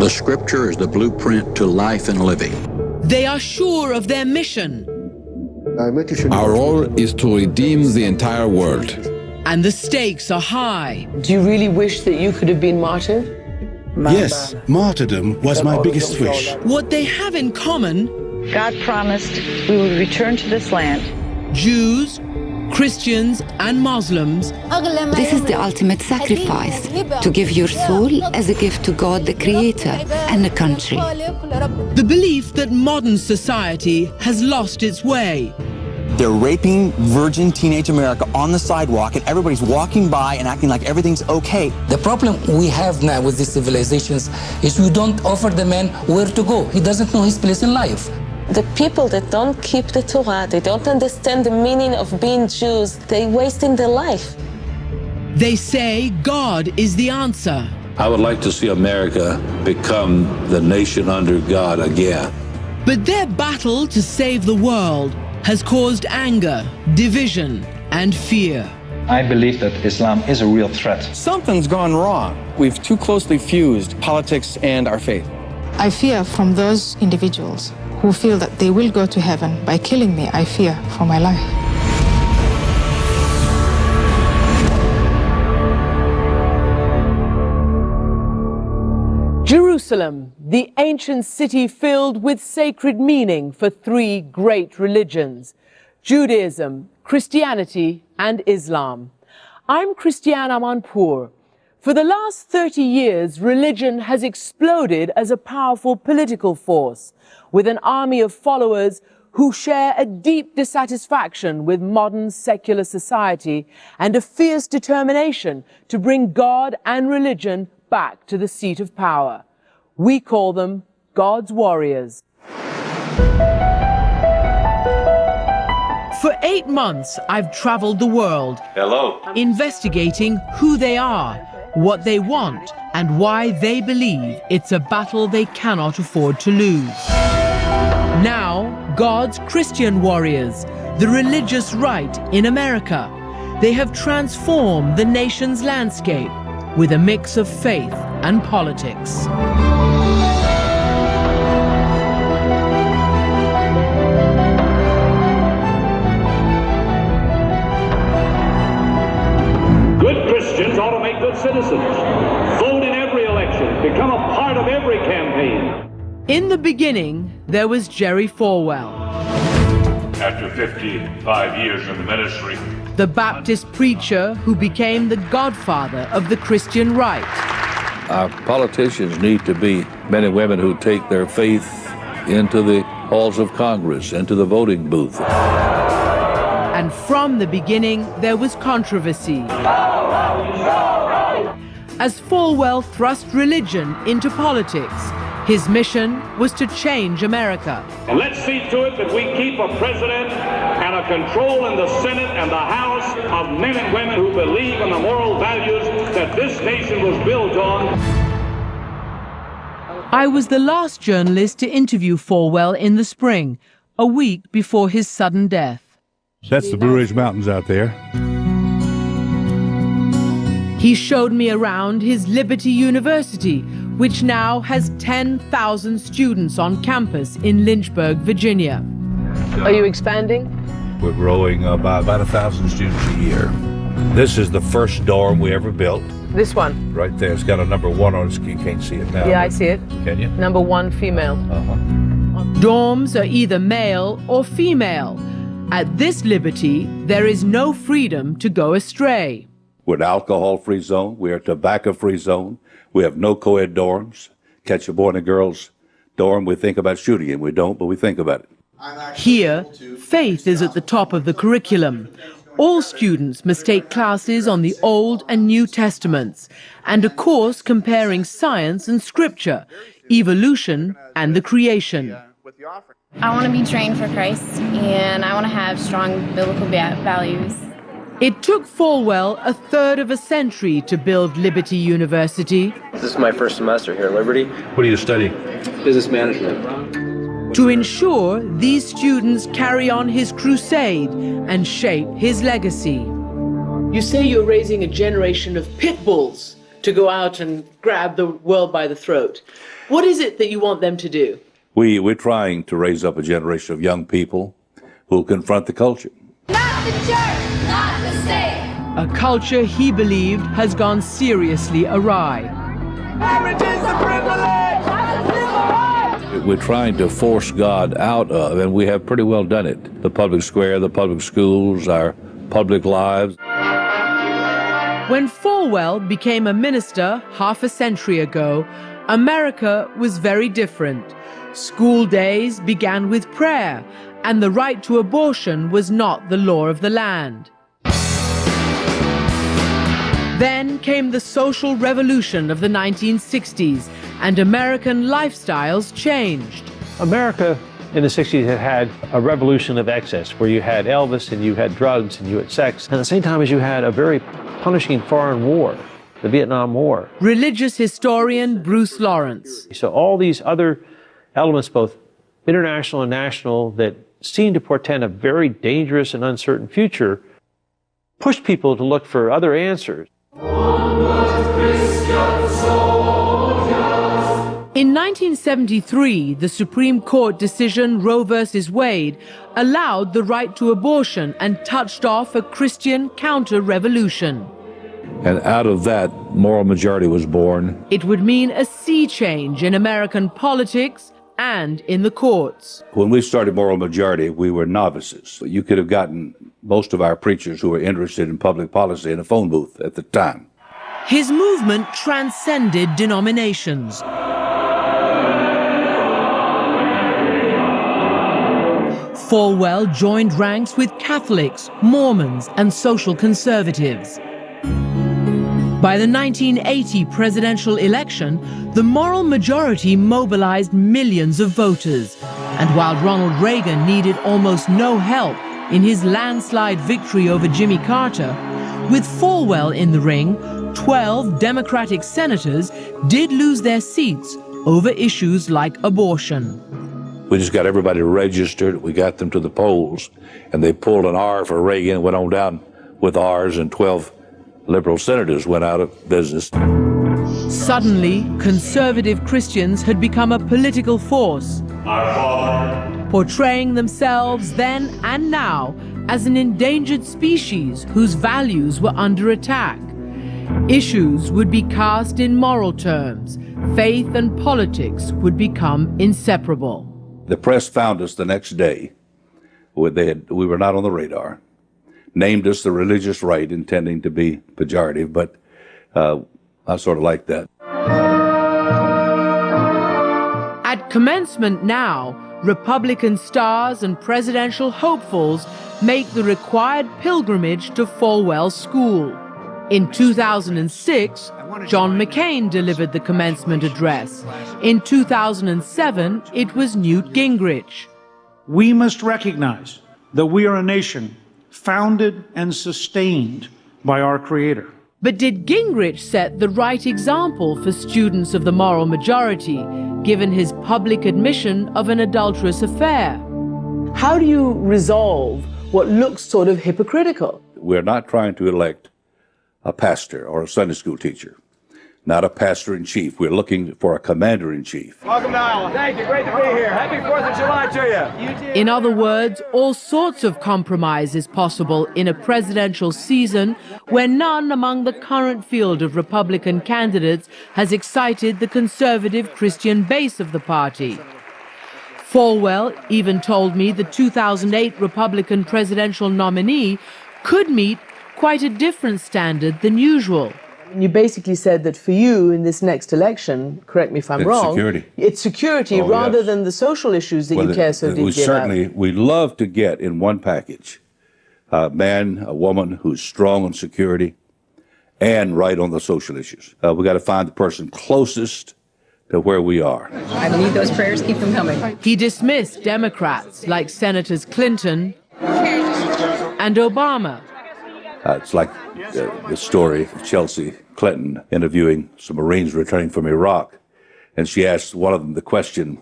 The Scripture is the blueprint to life and living. They are sure of their mission. Our role is to redeem the entire world. And the stakes are high. Do you really wish that you could have been martyred? Yes, martyrdom was my biggest wish. What they have in common: God promised we would return to this land. Jews, Christians, and Muslims. This is the ultimate sacrifice, to give your soul as a gift to God, the Creator, and the country. The belief that modern society has lost its way. They're raping virgin teenage America on the sidewalk, and everybody's walking by and acting like everything's okay. The problem we have now with these civilizations is we don't offer the man where to go. He doesn't know his place in life. The people that don't keep the Torah, they don't understand the meaning of being Jews, they're wasting their life. They say God is the answer. I would like to see America become the nation under God again. But their battle to save the world has caused anger, division, and fear. I believe that Islam is a real threat. Something's gone wrong. We've too closely fused politics and our faith. I fear from those individuals who feel that they will go to heaven by killing me. I fear for my life. Jerusalem, the ancient city filled with sacred meaning for three great religions: Judaism, Christianity, and Islam. I'm Christiane Amanpour. For the last 30 years, religion has exploded as a powerful political force, with an army of followers who share a deep dissatisfaction with modern secular society and a fierce determination to bring God and religion back to the seat of power. We call them God's warriors. For 8 months, I've traveled the world. Hello. Investigating who they are, what they want, and why they believe it's a battle they cannot afford to lose. Now, God's Christian warriors, the religious right in America. They have transformed the nation's landscape with a mix of faith and politics. Good Christians ought to make good citizens. Vote in every election. Become a part of every campaign. In the beginning, there was Jerry Falwell. After 55 years in the ministry, the Baptist preacher who became the godfather of the Christian right. Our politicians need to be men and women who take their faith into the halls of Congress, into the voting booth. And from the beginning, there was controversy. As Falwell thrust religion into politics, his mission was to change America. And let's see to it that we keep a president and a control in the Senate and the House of men and women who believe in the moral values that this nation was built on. I was the last journalist to interview Falwell in the spring, a week before his sudden death. That's the Blue Ridge Mountains out there. He showed me around his Liberty University, which now has 10,000 students on campus in Lynchburg, Virginia. Are you expanding? we're growing by about 1,000 students a year. This is the first dorm we ever built. This one? Right there. It's got a number 1 on it. You can't see it now. Yeah, I see it. Can you? Number 1, female. Dorms are either male or female. At this Liberty, there is no freedom to go astray. We're an alcohol-free zone. We're a tobacco-free zone. We have no co-ed dorms. Catch a boy and a girl's dorm, we think about shooting him. We don't, but we think about it. Here, faith is at the top of the curriculum. All students must take classes on the Old and New Testaments and a course comparing science and scripture, evolution and the creation. I want to be trained for Christ, and I want to have strong biblical values. It took Falwell a third of a century to build Liberty University. This is my first semester here at Liberty. What are you studying? Business management. To ensure these students carry on his crusade and shape his legacy. You say you're raising a generation of pit bulls to go out and grab the world by the throat. What is it that you want them to do? We're trying to raise up a generation of young people who will confront the culture. Not the church, not the state. A culture he believed has gone seriously awry. Marriage is a privilege. We're trying to force God out of, and we have pretty well done it, the public square, the public schools, our public lives. When Falwell became a minister half a century ago, America was very different. School days began with prayer, and the right to abortion was not the law of the land. Then came the social revolution of the 1960s, and American lifestyles changed. America in the 60s had a revolution of excess, where you had Elvis and you had drugs and you had sex, and at the same time as you had a very punishing foreign war, the Vietnam War. Religious historian Bruce Lawrence. So all these other elements, both international and national, that seemed to portend a very dangerous and uncertain future, pushed people to look for other answers. In 1973, the Supreme Court decision Roe v. Wade allowed the right to abortion and touched off a Christian counter-revolution. And out of that, moral majority was born. It would mean a sea change in American politics and in the courts. When we started Moral Majority, we were novices. You could have gotten most of our preachers who were interested in public policy in a phone booth at the time. His movement transcended denominations. Falwell joined ranks with Catholics, Mormons, and social conservatives. By the 1980 presidential election, the moral majority mobilized millions of voters. And while Ronald Reagan needed almost no help in his landslide victory over Jimmy Carter, with Falwell in the ring, 12 Democratic senators did lose their seats over issues like abortion. We just got everybody registered. We got them to the polls, and they pulled an R for Reagan, went on down with R's, and 12 liberal senators went out of business. Suddenly, conservative Christians had become a political force, portraying themselves then and now as an endangered species whose values were under attack. Issues would be cast in moral terms. Faith and politics would become inseparable. The press found us the next day. We were not on the radar. Named us the religious right, intending to be pejorative, but I sort of like that. At commencement now, Republican stars and presidential hopefuls make the required pilgrimage to Falwell School. In 2006, John McCain delivered the commencement address. In 2007, it was Newt Gingrich. We must recognize that we are a nation founded and sustained by our Creator. But did Gingrich set the right example for students of the moral majority, given his public admission of an adulterous affair? How do you resolve what looks sort of hypocritical? We're not trying to elect a pastor or a Sunday school teacher, not a pastor-in-chief. We're looking for a commander-in-chief. Welcome to Iowa. Thank you. Great to be here. Happy 4th of July to you. You too. In other words, all sorts of compromise is possible in a presidential season where none among the current field of Republican candidates has excited the conservative Christian base of the party. Falwell even told me the 2008 Republican presidential nominee could meet quite a different standard than usual. You basically said that for you in this next election, correct me if I'm wrong, security. It's security rather than the social issues that you care so deeply about. We love to get in one package a man, a woman who's strong on security and right on the social issues. We got to find the person closest to where we are. I believe those prayers keep them coming. He dismissed Democrats like Senators Clinton and Obama. It's like the story of Chelsea Clinton interviewing some Marines returning from Iraq. And she asked one of them the question,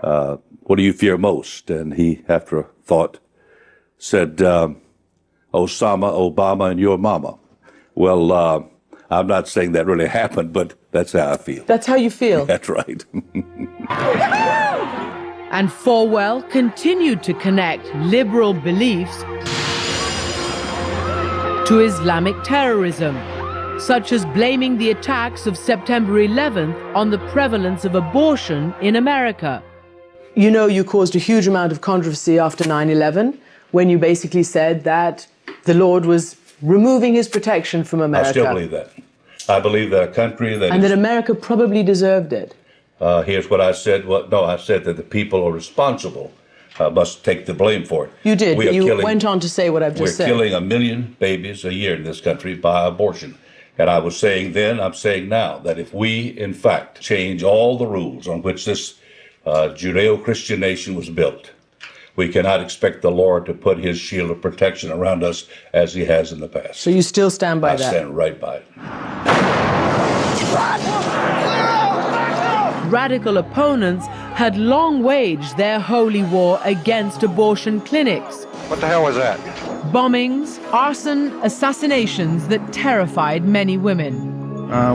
what do you fear most? And he, after a thought, said, Osama, Obama, and your mama. Well, I'm not saying that really happened, but that's how I feel. That's how you feel? That's right. And Falwell continued to connect liberal beliefs to Islamic terrorism, such as blaming the attacks of September 11th on the prevalence of abortion in America. You know, you caused a huge amount of controversy after 9/11 when you basically said that the Lord was removing his protection from America. I still believe that. I believe that a country that and that America probably deserved it. Here's what I said. I said that the people are responsible, must take the blame for it. You did. You went on to say what I've just said. We're killing 1 million babies a year in this country by abortion. And I was saying then, I'm saying now, that if we, in fact, change all the rules on which this Judeo-Christian nation was built, we cannot expect the Lord to put his shield of protection around us as he has in the past. So you still stand by that? I stand right by it. Radical opponents had long waged their holy war against abortion clinics. What the hell was that? Bombings, arson, assassinations that terrified many women.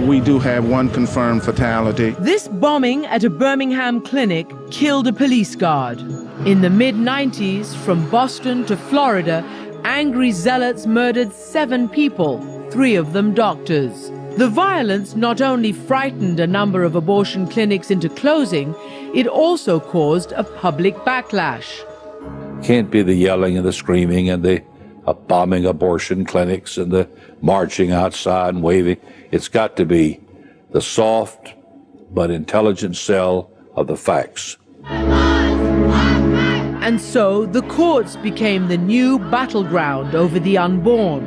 We do have one confirmed fatality. This bombing at a Birmingham clinic killed a police guard. In the mid-90s, from Boston to Florida, angry zealots murdered 7 people, 3 of them doctors. The violence not only frightened a number of abortion clinics into closing, it also caused a public backlash. Can't be the yelling and the screaming and the bombing abortion clinics and the marching outside and waving. It's got to be the soft but intelligent sell of the facts. And so the courts became the new battleground over the unborn.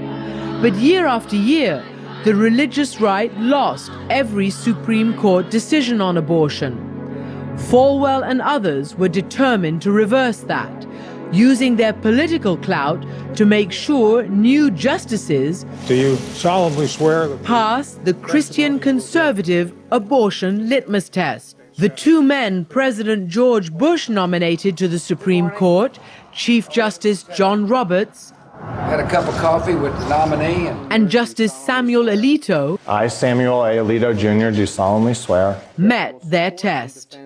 But year after year, the religious right lost every Supreme Court decision on abortion. Falwell and others were determined to reverse that, using their political clout to make sure new justices Do you solemnly swear that pass the Christian conservative abortion litmus test? The 2 men President George Bush nominated to the Supreme Court, Chief Justice John Roberts, Had a cup of coffee with the nominee. and Justice Samuel Alito, I, Samuel A. Alito, Jr., do solemnly swear, met their test.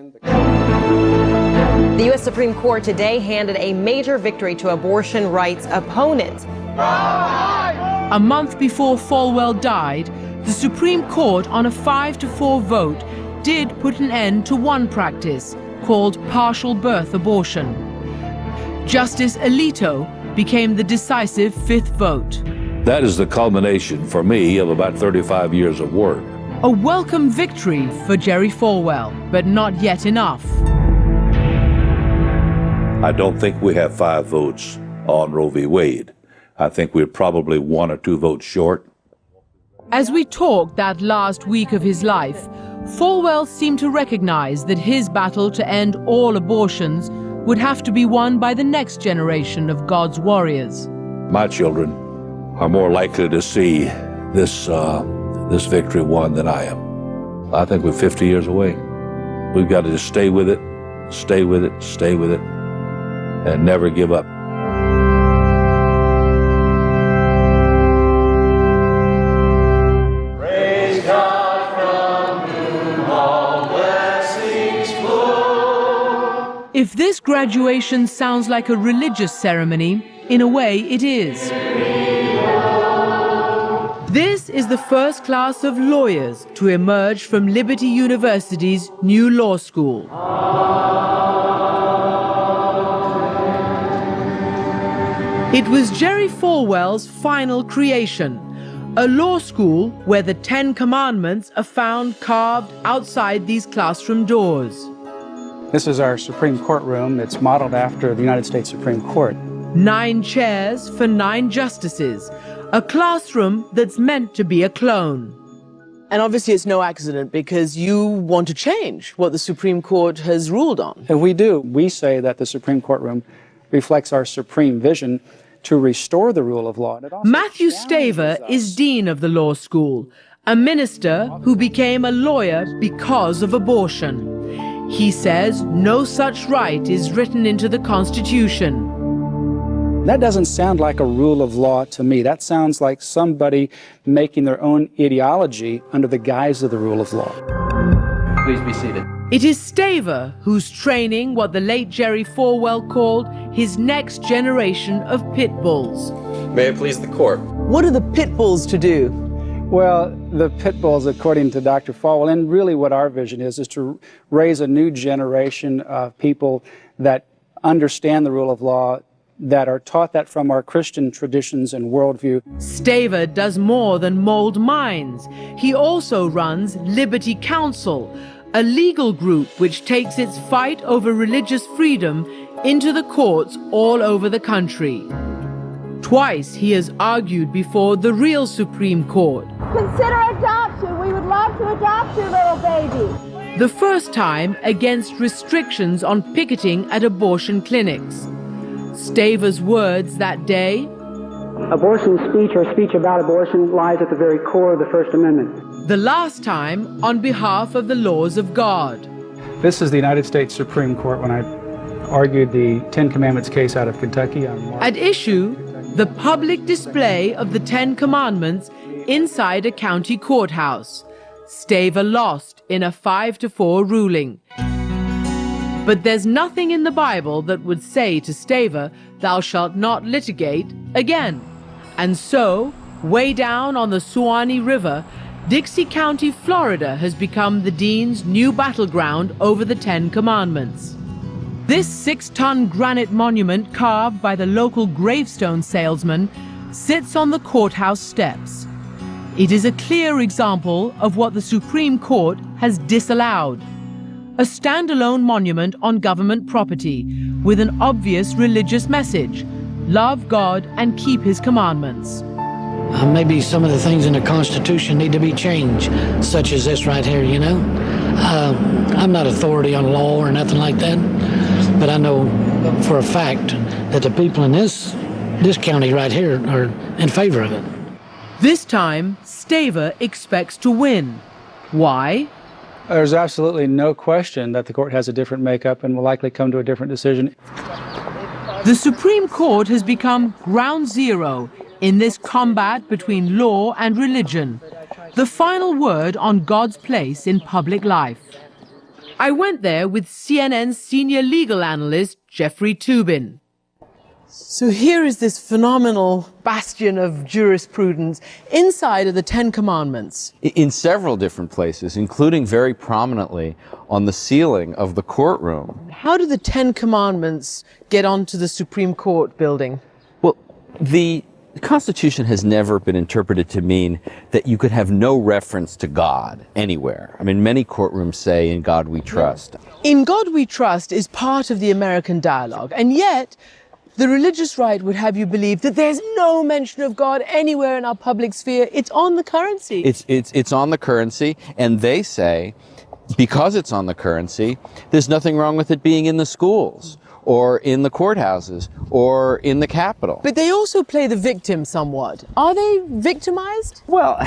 The U.S. Supreme Court today handed a major victory to abortion rights opponents. A month before Falwell died, the Supreme Court, on a 5-4 vote, did put an end to one practice called partial birth abortion. Justice Alito became the decisive 5th vote. That is the culmination for me of about 35 years of work. A welcome victory for Jerry Falwell, but not yet enough. I don't think we have 5 votes on Roe v. Wade. I think we're probably 1 or 2 votes short. As we talked that last week of his life, Falwell seemed to recognize that his battle to end all abortions would have to be won by the next generation of God's warriors. My children are more likely to see this victory won than I am. I think we're 50 years away. We've got to just stay with it, stay with it, stay with it, and never give up. Praise God from whom all blessings flow. If this graduation sounds like a religious ceremony, in a way it is. This is the first class of lawyers to emerge from Liberty University's new law school. It was Jerry Falwell's final creation, a law school where the 10 Commandments are found carved outside these classroom doors. This is our Supreme Court room. It's modeled after the United States Supreme Court. 9 chairs for 9 justices, a classroom that's meant to be a clone. And obviously it's no accident because you want to change what the Supreme Court has ruled on. And we do. We say that the Supreme Court room reflects our supreme vision to restore the rule of law. Matthew Staver is dean of the law school, a minister who became a lawyer because of abortion. He says no such right is written into the Constitution. That doesn't sound like a rule of law to me. That sounds like somebody making their own ideology under the guise of the rule of law. Please be seated. It is Staver who's training what the late Jerry Falwell called his next generation of pit bulls. May it please the court. What are the pit bulls to do? Well, the pit bulls, according to Dr. Falwell, and really what our vision is to raise a new generation of people that understand the rule of law, that are taught that from our Christian traditions and worldview. Staver does more than mold minds. He also runs Liberty Council, a legal group which takes its fight over religious freedom into the courts all over the country. Twice he has argued before the real Supreme Court. Consider adoption. We would love to adopt your little baby. The first time against restrictions on picketing at abortion clinics. Staver's words that day: abortion speech or speech about abortion lies at the very core of the First Amendment. The last time on behalf of the laws of God. This is the United States Supreme Court when I argued the Ten Commandments case out of Kentucky. At issue, the public display of the Ten Commandments inside a county courthouse. Staver lost in a 5-4 ruling. But there's nothing in the Bible that would say to Staver, "Thou shalt not litigate again." And so, way down on the Suwannee River, Dixie County, Florida has become the dean's new battleground over the Ten Commandments. This 6-ton granite monument carved by the local gravestone salesman sits on the courthouse steps. It is a clear example of what the Supreme Court has disallowed. A standalone monument on government property with an obvious religious message: love God and keep His commandments. Maybe some of the things in the Constitution need to be changed, such as this right here, you know. I'm not authority on law or nothing like that, but I know for a fact that the people in this county right here are in favor of it. This time, Staver expects to win. Why? There's absolutely no question that the court has a different makeup and will likely come to a different decision. The Supreme Court has become ground zero in this combat between law and religion, the final word on God's place in public life. I went there with CNN's senior legal analyst, Jeffrey Toobin. So here is this phenomenal bastion of jurisprudence inside of the Ten Commandments. In several different places, including very prominently on the ceiling of the courtroom. How do the Ten Commandments get onto the Supreme Court building? Well, the Constitution has never been interpreted to mean that you could have no reference to God anywhere. I mean, many courtrooms say, "In God we trust." In God we trust is part of the American dialogue, and yet the religious right would have you believe that there's no mention of God anywhere in our public sphere. It's on the currency. It's on the currency, and they say, because it's on the currency, there's nothing wrong with it being in the schools, or in the courthouses, or in the Capitol. But they also play the victim somewhat. Are they victimized? Well,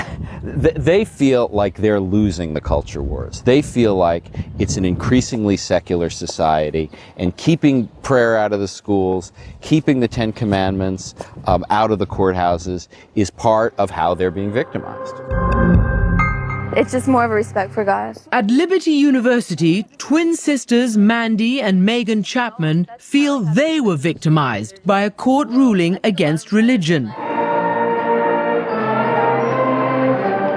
they feel like they're losing the culture wars. They feel like it's an increasingly secular society, and keeping prayer out of the schools, keeping the Ten Commandments out of the courthouses is part of how they're being victimized. It's just more of a respect for God. At Liberty University, twin sisters Mandy and Megan Chapman feel they were victimized by a court ruling against religion.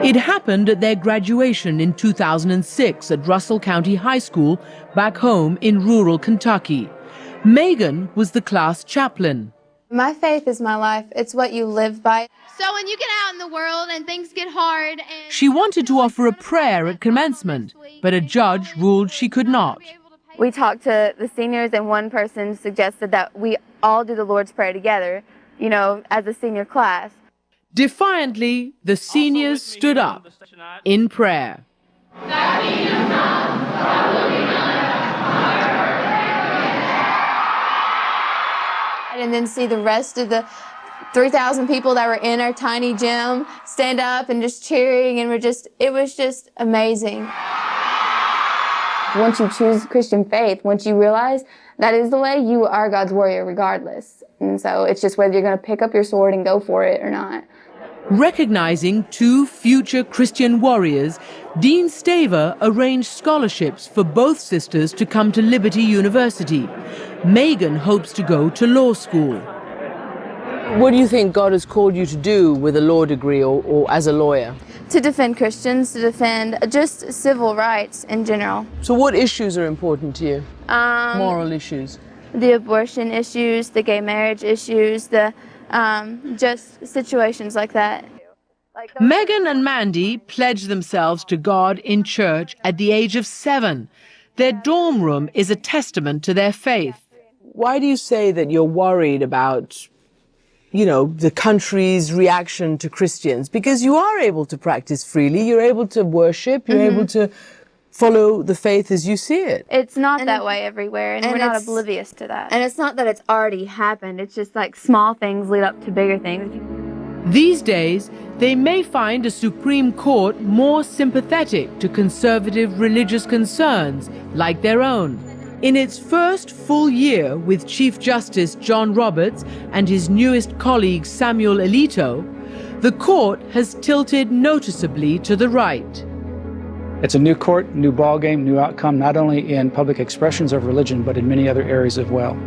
It happened at their graduation in 2006 at Russell County High School, back home in rural Kentucky. Megan was the class chaplain. My faith is my life. It's what you live by. So when you get out in the world and things get hard and... She wanted to offer a prayer at commencement, but a judge ruled she could not. We talked to the seniors, and one person suggested that we all do the Lord's Prayer together, you know, as a senior class. Defiantly, the seniors stood up in prayer. And then see the rest of the 3,000 people that were in our tiny gym stand up and just cheering, and it was just amazing. Once you choose Christian faith, once you realize that is the way, you are God's warrior regardless. And so it's just whether you're going to pick up your sword and go for it or not. Recognizing two future Christian warriors, Dean Staver arranged scholarships for both sisters to come to Liberty University. Megan hopes to go to law school. What do you think God has called you to do with a law degree or as a lawyer? To defend Christians, to defend just civil rights in general. So what issues are important to you? Moral issues. The abortion issues, the gay marriage issues, the just situations like that. Megan and Mandy pledged themselves to God in church at the age of 7. Their dorm room is a testament to their faith. Why do you say that you're worried about, the country's reaction to Christians? Because you are able to practice freely, you're able to worship, you're able to follow the faith as you see it. It's not that way everywhere, and we're not oblivious to that. And it's not that it's already happened. It's just like small things lead up to bigger things. These days, they may find a Supreme Court more sympathetic to conservative religious concerns like their own. In its first full year with Chief Justice John Roberts and his newest colleague Samuel Alito, the court has tilted noticeably to the right. It's a new court, new ballgame, new outcome, not only in public expressions of religion, but in many other areas as well.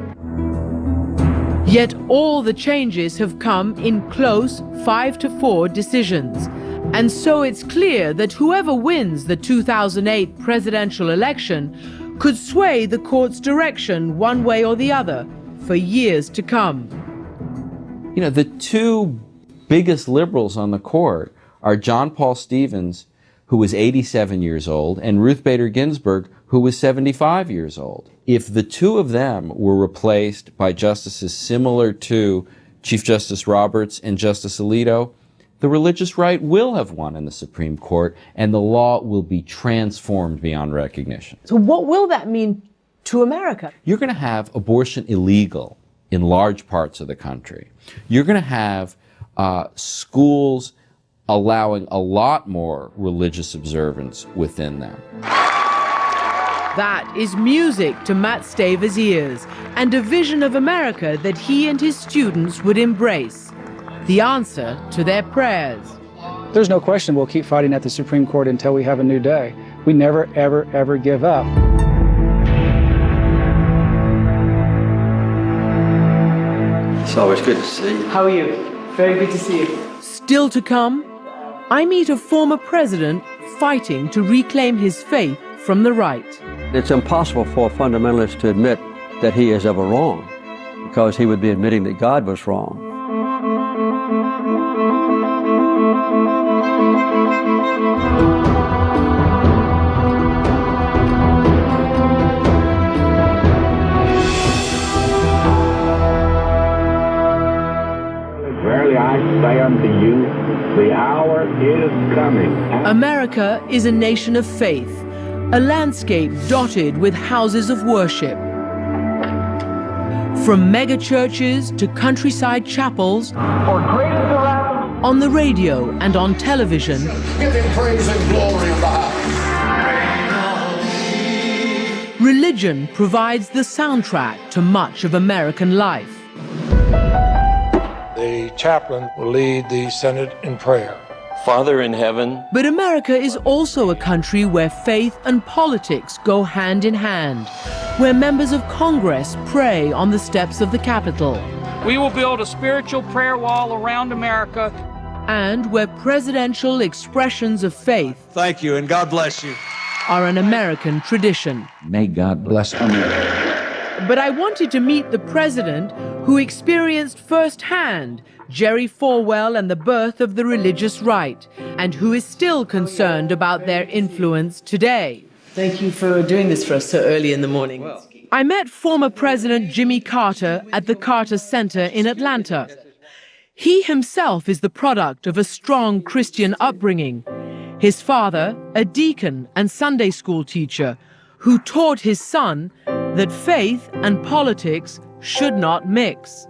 Yet all the changes have come in close 5-4 decisions. And so it's clear that whoever wins the 2008 presidential election could sway the court's direction one way or the other for years to come. The two biggest liberals on the court are John Paul Stevens, who was 87 years old, and Ruth Bader Ginsburg, who was 75 years old. If the two of them were replaced by justices similar to Chief Justice Roberts and Justice Alito, the religious right will have won in the Supreme Court, and the law will be transformed beyond recognition. So what will that mean to America? You're going to have abortion illegal in large parts of the country. You're going to have schools allowing a lot more religious observance within them. That is music to Matt Staver's ears, and a vision of America that he and his students would embrace. The answer to their prayers. There's no question we'll keep fighting at the Supreme Court until we have a new day. We never, ever, ever give up. It's always good to see you. How are you? Very good to see you. Still to come, I meet a former president fighting to reclaim his faith from the right. It's impossible for a fundamentalist to admit that he is ever wrong, because he would be admitting that God was wrong. Verily I say unto you, the hour is coming. America is a nation of faith, a landscape dotted with houses of worship. From megachurches to countryside chapels, on the radio and on television, Give him praise and glory in the house. religion provides the soundtrack to much of American life. The chaplain will lead the Senate in prayer. Father in heaven. But America is also a country where faith and politics go hand in hand, where members of Congress pray on the steps of the Capitol. We will build a spiritual prayer wall around America. And where presidential expressions of faith, thank you, and God bless you, are an American tradition. May God bless America. But I wanted to meet the president who experienced firsthand Jerry Falwell and the birth of the religious right, and who is still concerned about their influence today. Thank you for doing this for us so early in the morning. I met former President Jimmy Carter at the Carter Center in Atlanta. He himself is the product of a strong Christian upbringing. His father, a deacon and Sunday school teacher, who taught his son that faith and politics should not mix.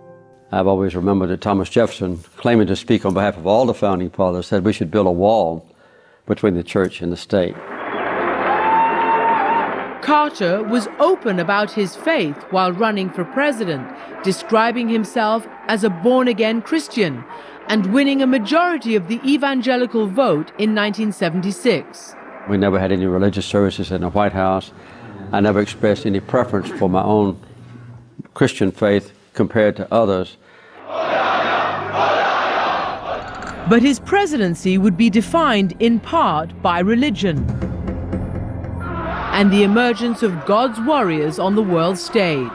I've always remembered that Thomas Jefferson, claiming to speak on behalf of all the founding fathers, said we should build a wall between the church and the state. Carter was open about his faith while running for president, describing himself as a born-again Christian and winning a majority of the evangelical vote in 1976. We never had any religious services in the White House. I never expressed any preference for my own Christian faith compared to others. But his presidency would be defined in part by religion and the emergence of God's warriors on the world stage.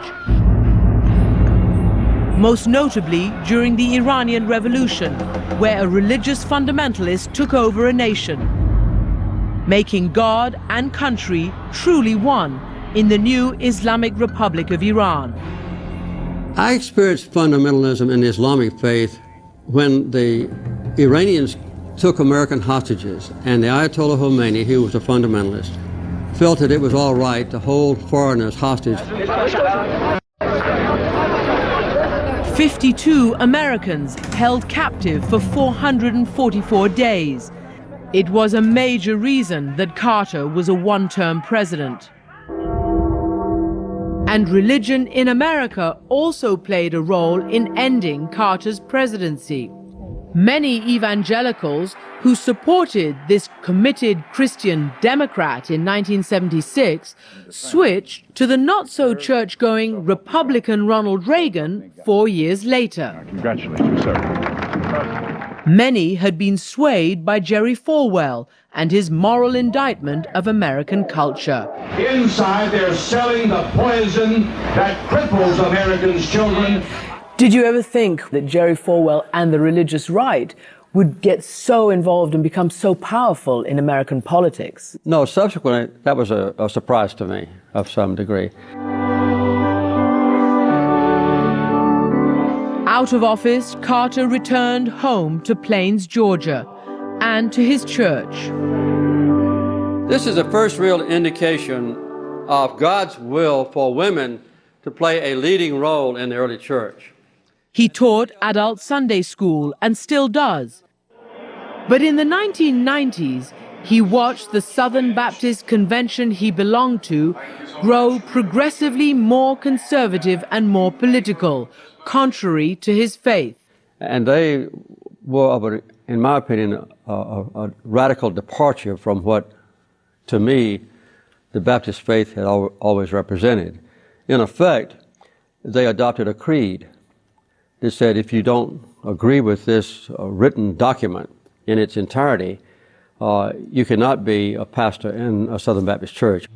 Most notably during the Iranian Revolution, where a religious fundamentalist took over a nation, making God and country truly one in the new Islamic Republic of Iran. I experienced fundamentalism in the Islamic faith when the Iranians took American hostages, and the Ayatollah Khomeini, who was a fundamentalist, felt that it was all right to hold foreigners hostage. 52 Americans held captive for 444 days. It was a major reason that Carter was a one-term president. And religion in America also played a role in ending Carter's presidency. Many evangelicals who supported this committed Christian Democrat in 1976 switched to the not-so-church-going Republican Ronald Reagan 4 years later. Congratulations, sir. Many had been swayed by Jerry Falwell and his moral indictment of American culture. Inside, they're selling the poison that cripples Americans' children. Did you ever think that Jerry Falwell and the religious right would get so involved and become so powerful in American politics? No, subsequently, that was a surprise to me of some degree. Out of office, Carter returned home to Plains, Georgia, and to his church. This is the first real indication of God's will for women to play a leading role in the early church. He taught adult Sunday school and still does. But in the 1990s, he watched the Southern Baptist Convention he belonged to grow progressively more conservative and more political, contrary to his faith. And they were, in my opinion, a radical departure from what, to me, the Baptist faith had always represented. In effect, they adopted a creed that said if you don't agree with this written document in its entirety, you cannot be a pastor in a Southern Baptist church.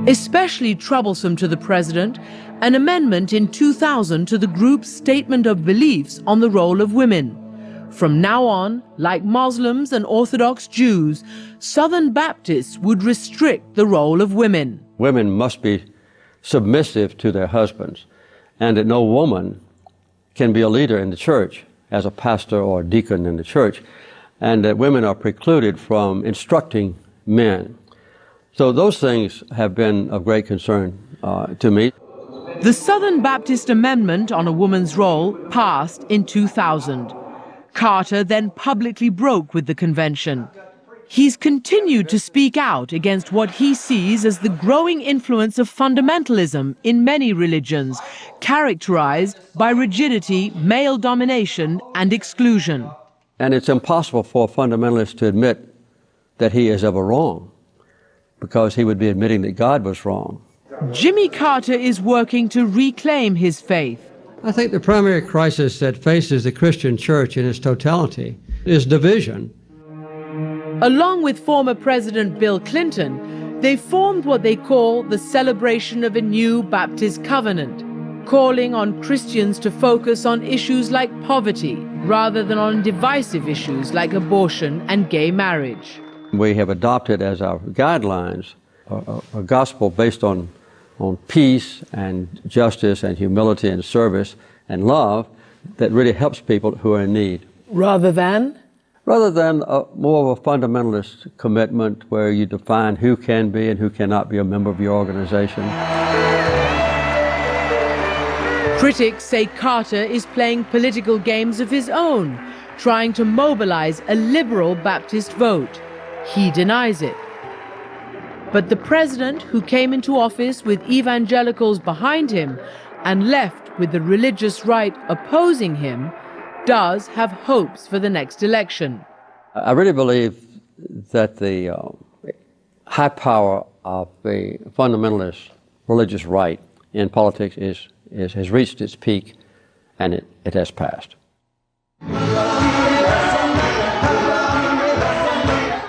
Especially troublesome to the president, an amendment in 2000 to the group's statement of beliefs on the role of women. From now on, like Muslims and Orthodox Jews, Southern Baptists would restrict the role of women. Women must be submissive to their husbands, and that no woman can be a leader in the church as a pastor or a deacon in the church, and that women are precluded from instructing men. So those things have been of great concern to me. The Southern Baptist Amendment on a woman's role passed in 2000. Carter then publicly broke with the convention. He's continued to speak out against what he sees as the growing influence of fundamentalism in many religions, characterized by rigidity, male domination, and exclusion. And it's impossible for a fundamentalist to admit that he is ever wrong, because he would be admitting that God was wrong. Jimmy Carter is working to reclaim his faith. I think the primary crisis that faces the Christian church in its totality is division. Along with former President Bill Clinton, they formed what they call the Celebration of a New Baptist Covenant, calling on Christians to focus on issues like poverty rather than on divisive issues like abortion and gay marriage. We have adopted as our guidelines a gospel based on peace and justice and humility and service and love that really helps people who are in need. Rather than more of a fundamentalist commitment where you define who can be and who cannot be a member of your organization. Critics say Carter is playing political games of his own, trying to mobilize a liberal Baptist vote. He denies it. But the president, who came into office with evangelicals behind him and left with the religious right opposing him, does have hopes for the next election. I really believe that the high power of the fundamentalist religious right in politics has reached its peak, and it has passed.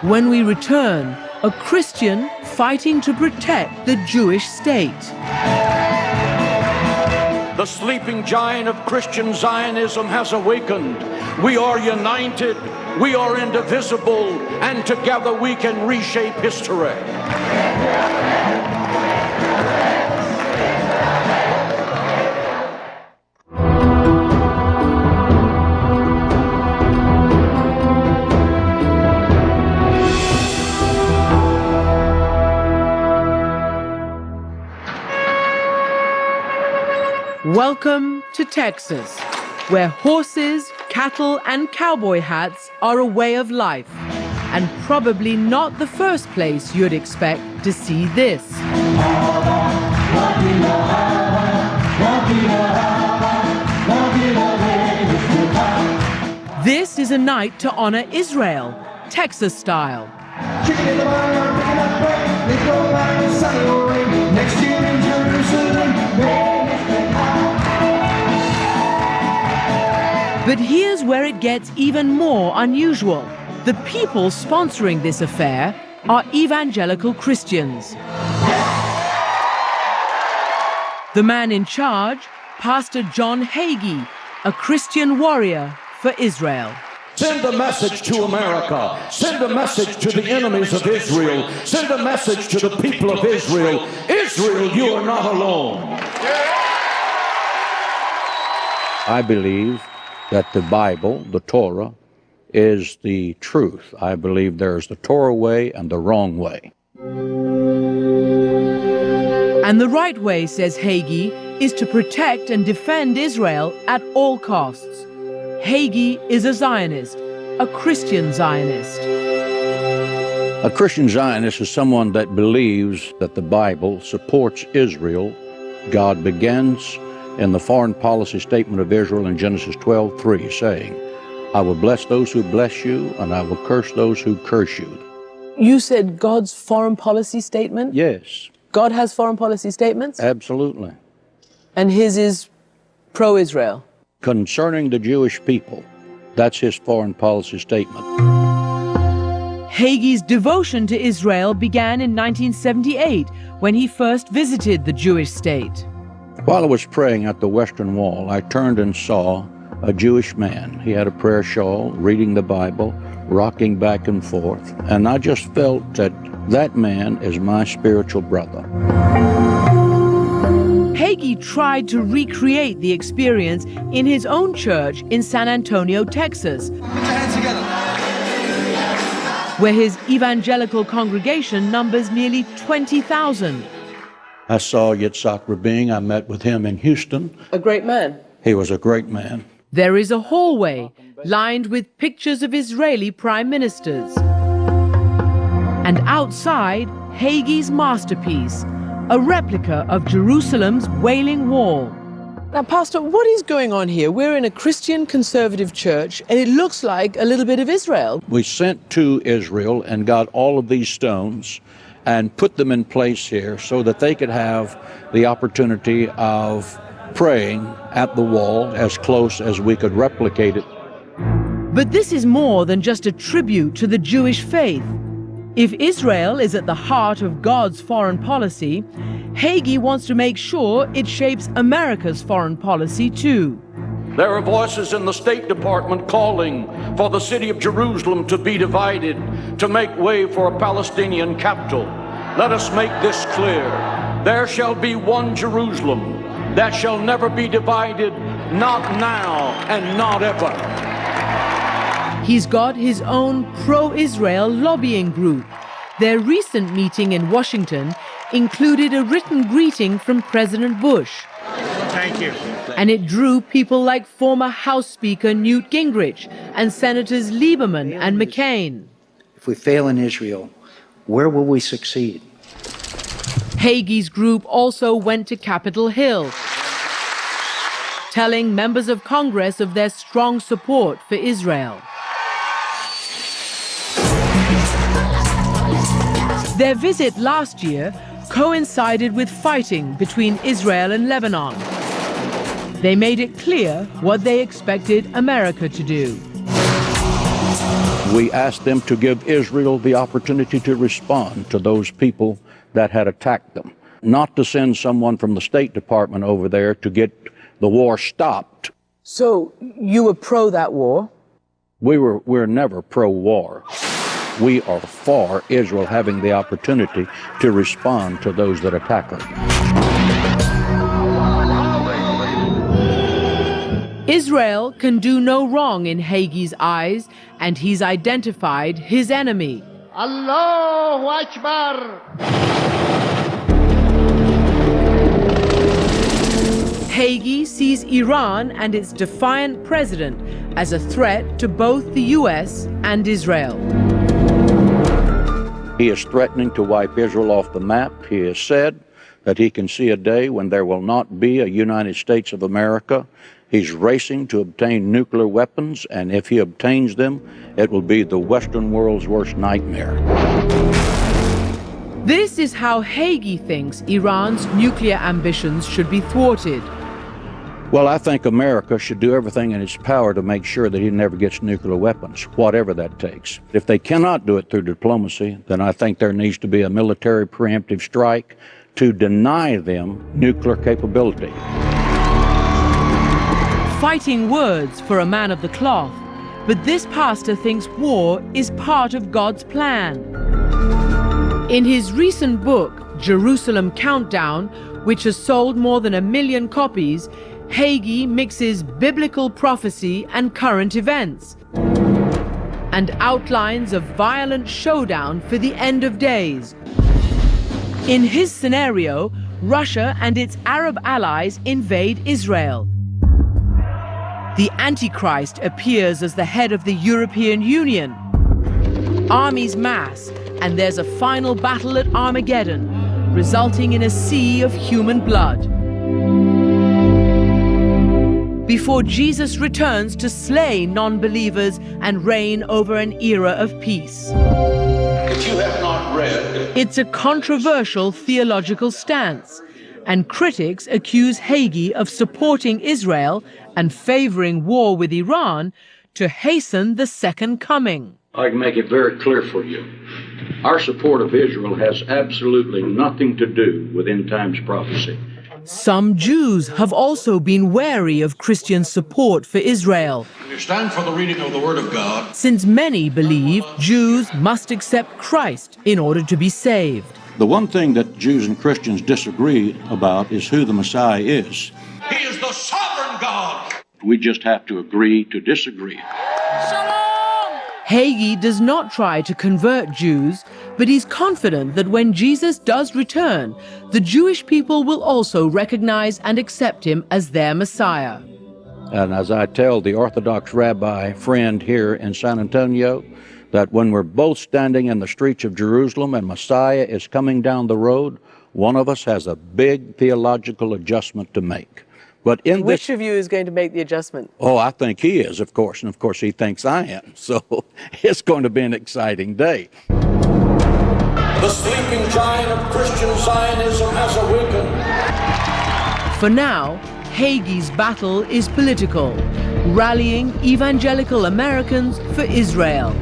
When we return, a Christian fighting to protect the Jewish state. The sleeping giant of Christian Zionism has awakened. We are united, we are indivisible, and together we can reshape history. Welcome to Texas, where horses, cattle, and cowboy hats are a way of life, and probably not the first place you'd expect to see this. This is a night to honor Israel, Texas style. But here's where it gets even more unusual. The people sponsoring this affair are evangelical Christians. The man in charge, Pastor John Hagee, a Christian warrior for Israel. Send a message to America. Send a message to the enemies of Israel. Send a message to the people of Israel. Israel, you are not alone. I believe that the Bible, the Torah, is the truth. I believe there's the Torah way and the wrong way. And the right way, says Hagee, is to protect and defend Israel at all costs. Hagee is a Zionist, a Christian Zionist. A Christian Zionist is someone that believes that the Bible supports Israel. God begins in the foreign policy statement of Israel in Genesis 12:3, saying, I will bless those who bless you, and I will curse those who curse you. You said God's foreign policy statement? Yes. God has foreign policy statements? Absolutely. And his is pro-Israel? Concerning the Jewish people, that's his foreign policy statement. Hagee's devotion to Israel began in 1978 when he first visited the Jewish state. While I was praying at the Western Wall, I turned and saw a Jewish man. He had a prayer shawl, reading the Bible, rocking back and forth, and I just felt that that man is my spiritual brother. Hagee tried to recreate the experience in his own church in San Antonio, Texas, where his evangelical congregation numbers nearly 20,000. I saw Yitzhak Rabin. I met with him in Houston. A great man. He was a great man. There is a hallway lined with pictures of Israeli prime ministers. And outside, Hagee's masterpiece, a replica of Jerusalem's Wailing Wall. Now, Pastor, what is going on here? We're in a Christian conservative church, and it looks like a little bit of Israel. We sent to Israel and got all of these stones and put them in place here so that they could have the opportunity of praying at the wall as close as we could replicate it. But this is more than just a tribute to the Jewish faith. If Israel is at the heart of God's foreign policy, Hagee wants to make sure it shapes America's foreign policy too. There are voices in the State Department calling for the city of Jerusalem to be divided, to make way for a Palestinian capital. Let us make this clear. There shall be one Jerusalem that shall never be divided, not now and not ever. He's got his own pro-Israel lobbying group. Their recent meeting in Washington included a written greeting from President Bush. Thank you. And it drew people like former House Speaker Newt Gingrich and Senators Lieberman and McCain. If we fail in Israel, where will we succeed? Hagee's group also went to Capitol Hill, telling members of Congress of their strong support for Israel. Their visit last year coincided with fighting between Israel and Lebanon. They made it clear what they expected America to do. We asked them to give Israel the opportunity to respond to those people that had attacked them, not to send someone from the State Department over there to get the war stopped. So you were pro that war? We're never pro-war. We are for Israel having the opportunity to respond to those that attack her. Israel can do no wrong in Hagee's eyes, and he's identified his enemy. Allahu Akbar! Hagee sees Iran and its defiant president as a threat to both the U.S. and Israel. He is threatening to wipe Israel off the map. He has said that he can see a day when there will not be a United States of America. He's racing to obtain nuclear weapons, and if he obtains them, it will be the Western world's worst nightmare. This is how Hagee thinks Iran's nuclear ambitions should be thwarted. Well, I think America should do everything in its power to make sure that he never gets nuclear weapons, whatever that takes. If they cannot do it through diplomacy, then I think there needs to be a military preemptive strike to deny them nuclear capability. Fighting words for a man of the cloth, but this pastor thinks war is part of God's plan. In his recent book, Jerusalem Countdown, which has sold more than 1 million copies, Hagee mixes biblical prophecy and current events, and outlines a violent showdown for the end of days. In his scenario, Russia and its Arab allies invade Israel. The Antichrist appears as the head of the European Union. Armies mass, and there's a final battle at Armageddon, resulting in a sea of human blood. Before Jesus returns to slay non-believers and reign over an era of peace. If you have not read, It's a controversial theological stance, and critics accuse Hagee of supporting Israel and favoring war with Iran to hasten the second coming. I can make it very clear for you. Our support of Israel has absolutely nothing to do with end times prophecy. Some Jews have also been wary of Christian support for Israel, you stand for the reading of the Word of God. since many believe Jews must accept Christ in order to be saved. The one thing that Jews and Christians disagree about is who the Messiah is. He is the sovereign God. We just have to agree to disagree. Hagee does not try to convert Jews, but he's confident that when Jesus does return, the Jewish people will also recognize and accept him as their Messiah. And as I tell the Orthodox rabbi friend here in San Antonio, that when we're both standing in the streets of Jerusalem and Messiah is coming down the road, one of us has a big theological adjustment to make. But in Which of you is going to make the adjustment? Oh, I think he is, of course, and of course he thinks I am. So it's going to be an exciting day. The sleeping giant of Christian Zionism has awakened. For now, Hagee's battle is political, rallying evangelical Americans for Israel.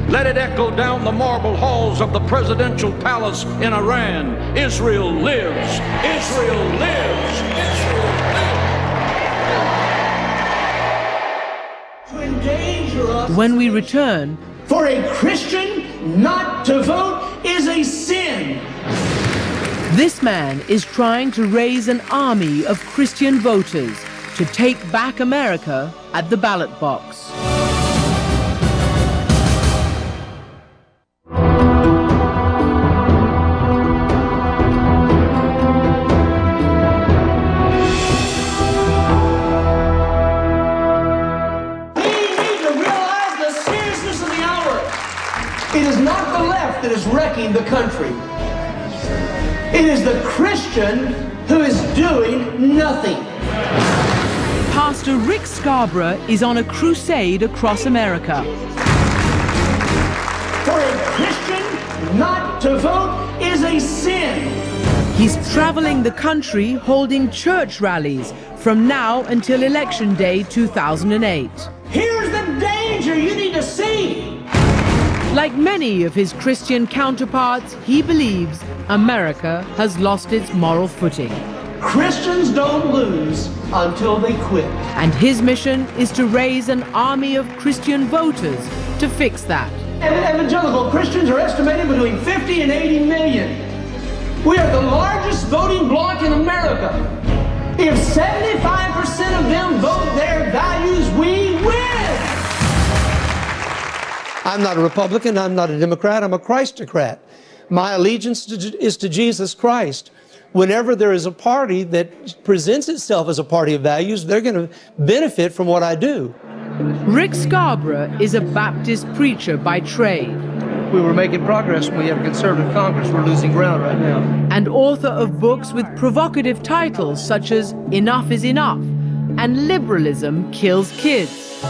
Let it echo down the marble halls of the presidential palace in Iran. Israel lives! Israel lives! Israel lives! When we return, for a Christian not to vote is a sin. this man is trying to raise an army of Christian voters to take back America at the ballot box. It is not the left that is wrecking the country. It is the Christian who is doing nothing. Pastor Rick Scarborough is on a crusade across America. For a Christian not to vote is a sin. He's traveling the country holding church rallies from now until Election Day 2008. Here's the danger you need to see. Like many of his Christian counterparts, he believes America has lost its moral footing. Christians don't lose until they quit. And his mission is to raise an army of Christian voters to fix that. Evangelical Christians are estimated between 50 and 80 million. We are the largest voting bloc in America. If 75% of them vote their values, we win. I'm not a Republican, I'm not a Democrat, I'm a Christocrat. My allegiance is to Jesus Christ. Whenever there is a party that presents itself as a party of values, they're going to benefit from what I do. Rick Scarborough is a Baptist preacher by trade. We were making progress when we had a conservative Congress. We're losing ground right now. And author of books with provocative titles such as Enough is Enough and Liberalism Kills Kids.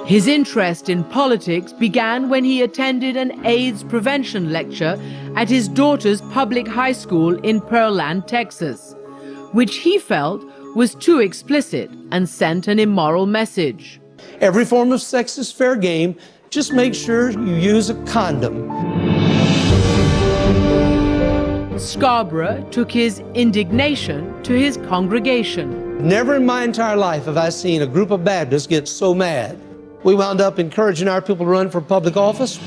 His interest in politics began when he attended an AIDS prevention lecture at his daughter's public high school in Pearland, Texas, which he felt was too explicit and sent an immoral message. Every form of sex is fair game. Just make sure you use a condom. Scarborough took his indignation to his congregation. Never in my entire life have I seen a group of Baptists get so mad. We wound up encouraging our people to run for public office.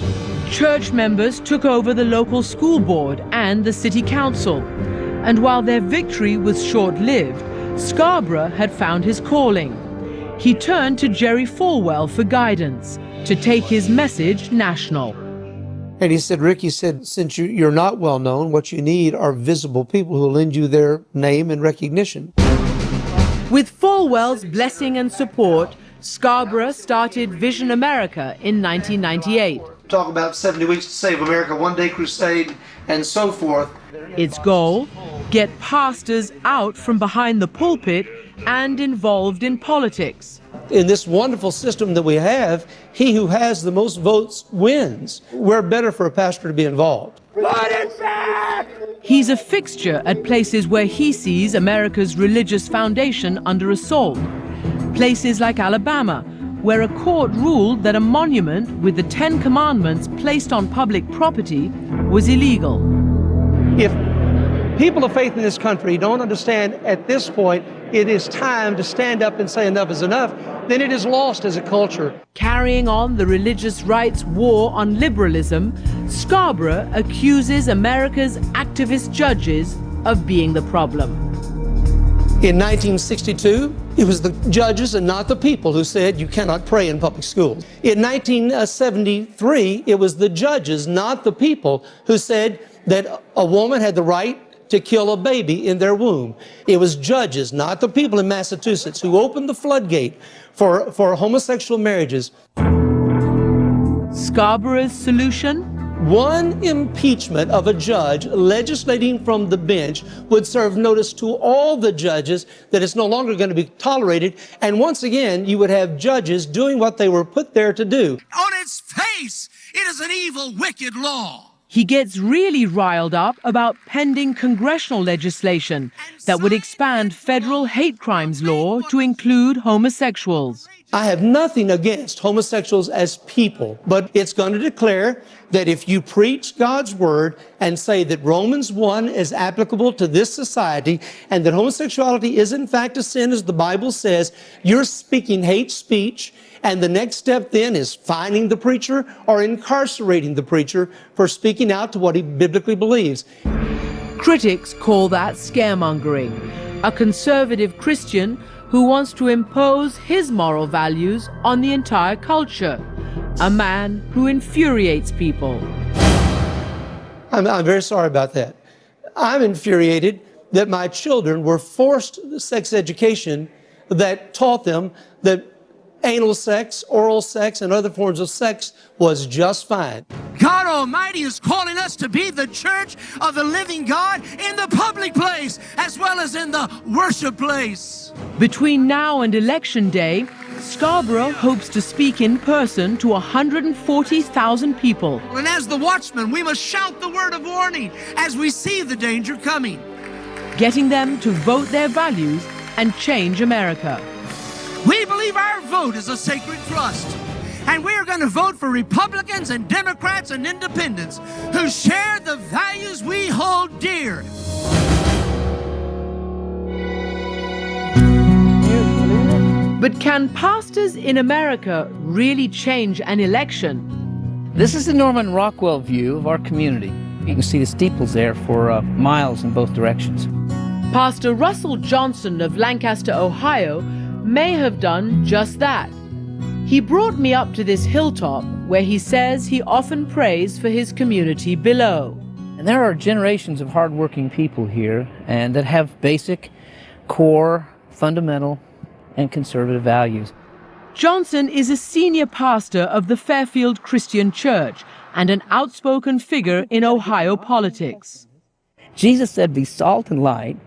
Church members took over the local school board and the city council. And while their victory was short-lived, Scarborough had found his calling. He turned to Jerry Falwell for guidance to take his message national. And he said, Rick, he said, since you're not well known, what you need are visible people who lend you their name and recognition. With Falwell's blessing and support, Scarborough started Vision America in 1998. Talk about 70 Weeks to Save America, One Day Crusade, and so forth. Its goal, get pastors out from behind the pulpit and involved in politics. In this wonderful system that we have, he who has the most votes wins. We're better for a pastor to be involved. He's a fixture at places where he sees America's religious foundation under assault. Places like Alabama, where a court ruled that a monument with the 10 Commandments placed on public property was illegal. If people of faith in this country don't understand at this point it is time to stand up and say enough is enough, then it is lost as a culture. Carrying on the religious rights war on liberalism, Scarborough accuses America's activist judges of being the problem. In 1962, it was the judges and not the people who said you cannot pray in public schools. In 1973, it was the judges, not the people, who said that a woman had the right to kill a baby in their womb. It was judges, not the people in Massachusetts, who opened the floodgate for homosexual marriages. Scarborough's solution? One impeachment of a judge legislating from the bench would serve notice to all the judges that it's no longer going to be tolerated. And once again, you would have judges doing what they were put there to do. On its face, it is an evil, wicked law. He gets really riled up about pending congressional legislation that would expand federal hate crimes law to include homosexuals. I have nothing against homosexuals as people, but it's going to declare that if you preach God's word and say that Romans 1 is applicable to this society and that homosexuality is in fact a sin as the Bible says, you're speaking hate speech, and the next step then is fining the preacher or incarcerating the preacher for speaking out to what he biblically believes. Critics call that scaremongering. A conservative Christian who wants to impose his moral values on the entire culture. A man who infuriates people. I'm very sorry about that. I'm infuriated that my children were forced sex education that taught them that anal sex, oral sex, and other forms of sex was just fine. God Almighty is calling us to be the church of the living God in the public place as well as in the worship place. Between now and Election Day, Scarborough hopes to speak in person to 140,000 people. And as the watchmen, we must shout the word of warning as we see the danger coming. Getting them to vote their values and change America. We believe our vote is a sacred trust. And we're going to vote for Republicans and Democrats and independents who share the values we hold dear. But can pastors in America really change an election? This is the Norman Rockwell view of our community. You can see the steeples there for miles in both directions. Pastor Russell Johnson of Lancaster, Ohio, may have done just that. He brought me up to this hilltop where he says he often prays for his community below. And there are generations of hardworking people here and that have basic, core, fundamental, and conservative values. Johnson is a senior pastor of the Fairfield Christian Church and an outspoken figure in Ohio politics. Jesus said, be salt and light,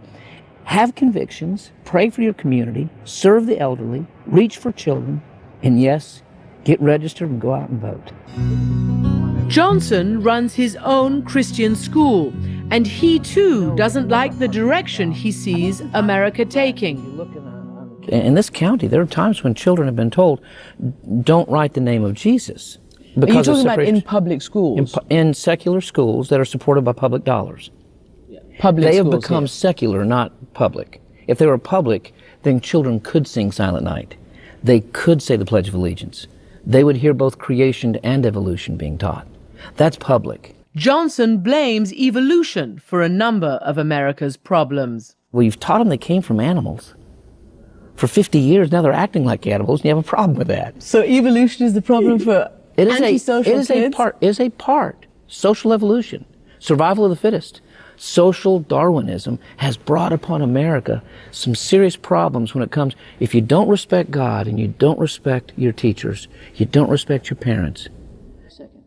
have convictions, pray for your community, serve the elderly, reach for children, and yes, get registered and go out and vote. Johnson runs his own Christian school, and he too doesn't like the direction he sees America taking. In this county, there are times when children have been told, don't write the name of Jesus. Are you talking about in public schools? In secular schools that are supported by public dollars. Public they have schools, become yes. secular, not public. If they were public, then children could sing Silent Night. They could say the Pledge of Allegiance. They would hear both creation and evolution being taught. That's public. Johnson blames evolution for a number of America's problems. Well, you've taught them they came from animals. For 50 years, now they're acting like animals, and you have a problem with that. So evolution is the problem for antisocial kids? It is a part. Social evolution, survival of the fittest. Social Darwinism has brought upon America some serious problems when it comes, if you don't respect God and you don't respect your teachers, you don't respect your parents.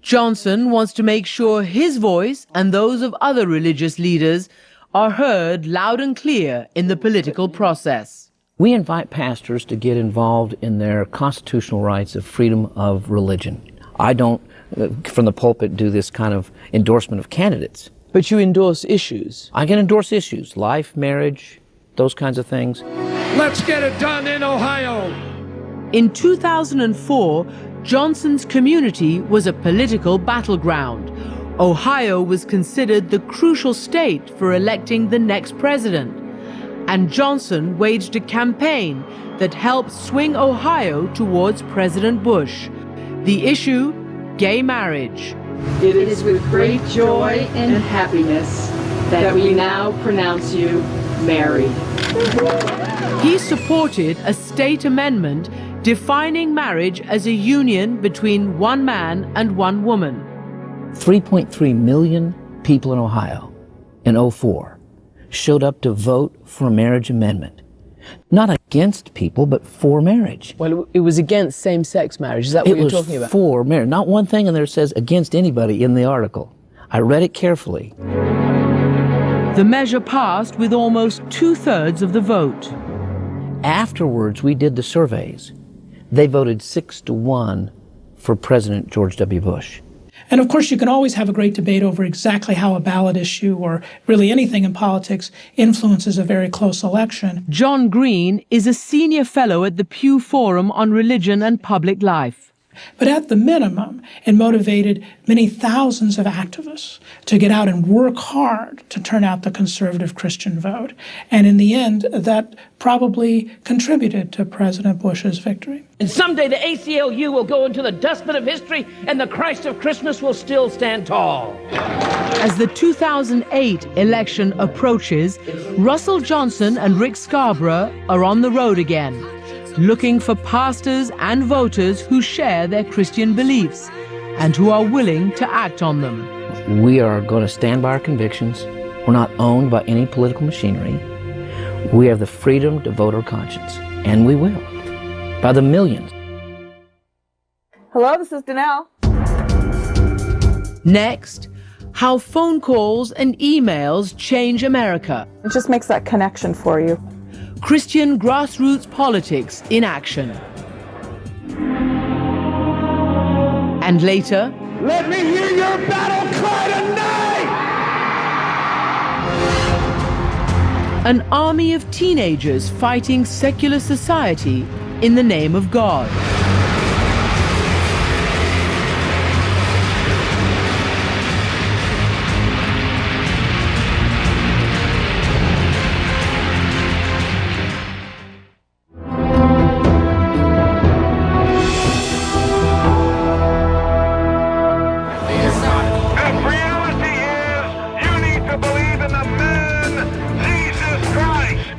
Johnson wants to make sure his voice and those of other religious leaders are heard loud and clear in the political process. We invite pastors to get involved in their constitutional rights of freedom of religion. I don't, from the pulpit, do this kind of endorsement of candidates. But you endorse issues. I can endorse issues, life, marriage, those kinds of things. Let's get it done in Ohio. In 2004, Johnson's community was a political battleground. Ohio was considered the crucial state for electing the next president. And Johnson waged a campaign that helped swing Ohio towards President Bush. The issue, gay marriage. It is with great joy and happiness that we now pronounce you married. He supported a state amendment defining marriage as a union between one man and one woman. 3.3 million people in Ohio in 2004 showed up to vote for a marriage amendment. Not against people, but for marriage. Well, it was against same-sex marriage. Is that what you're talking about? It was for marriage. Not one thing in there says against anybody in the article. I read it carefully. The measure passed with almost 2/3 of the vote. Afterwards, we did the surveys. They voted 6-1 for President George W. Bush. And of course, you can always have a great debate over exactly how a ballot issue or really anything in politics influences a very close election. John Green is a senior fellow at the Pew Forum on Religion and Public Life. But at the minimum, it motivated many thousands of activists to get out and work hard to turn out the conservative Christian vote. And in the end, that probably contributed to President Bush's victory. And someday the ACLU will go into the dustbin of history and the Christ of Christmas will still stand tall. As the 2008 election approaches, Russell Johnson and Rick Scarborough are on the road again, looking for pastors and voters who share their Christian beliefs and who are willing to act on them. We are going to stand by our convictions. We're not owned by any political machinery. We have the freedom to vote our conscience, and we will, by the millions. Hello, this is Danelle. Next, how phone calls and emails change America. It just makes that connection for you. Christian grassroots politics in action. And later, let me hear your battle cry tonight! an army of teenagers fighting secular society in the name of God.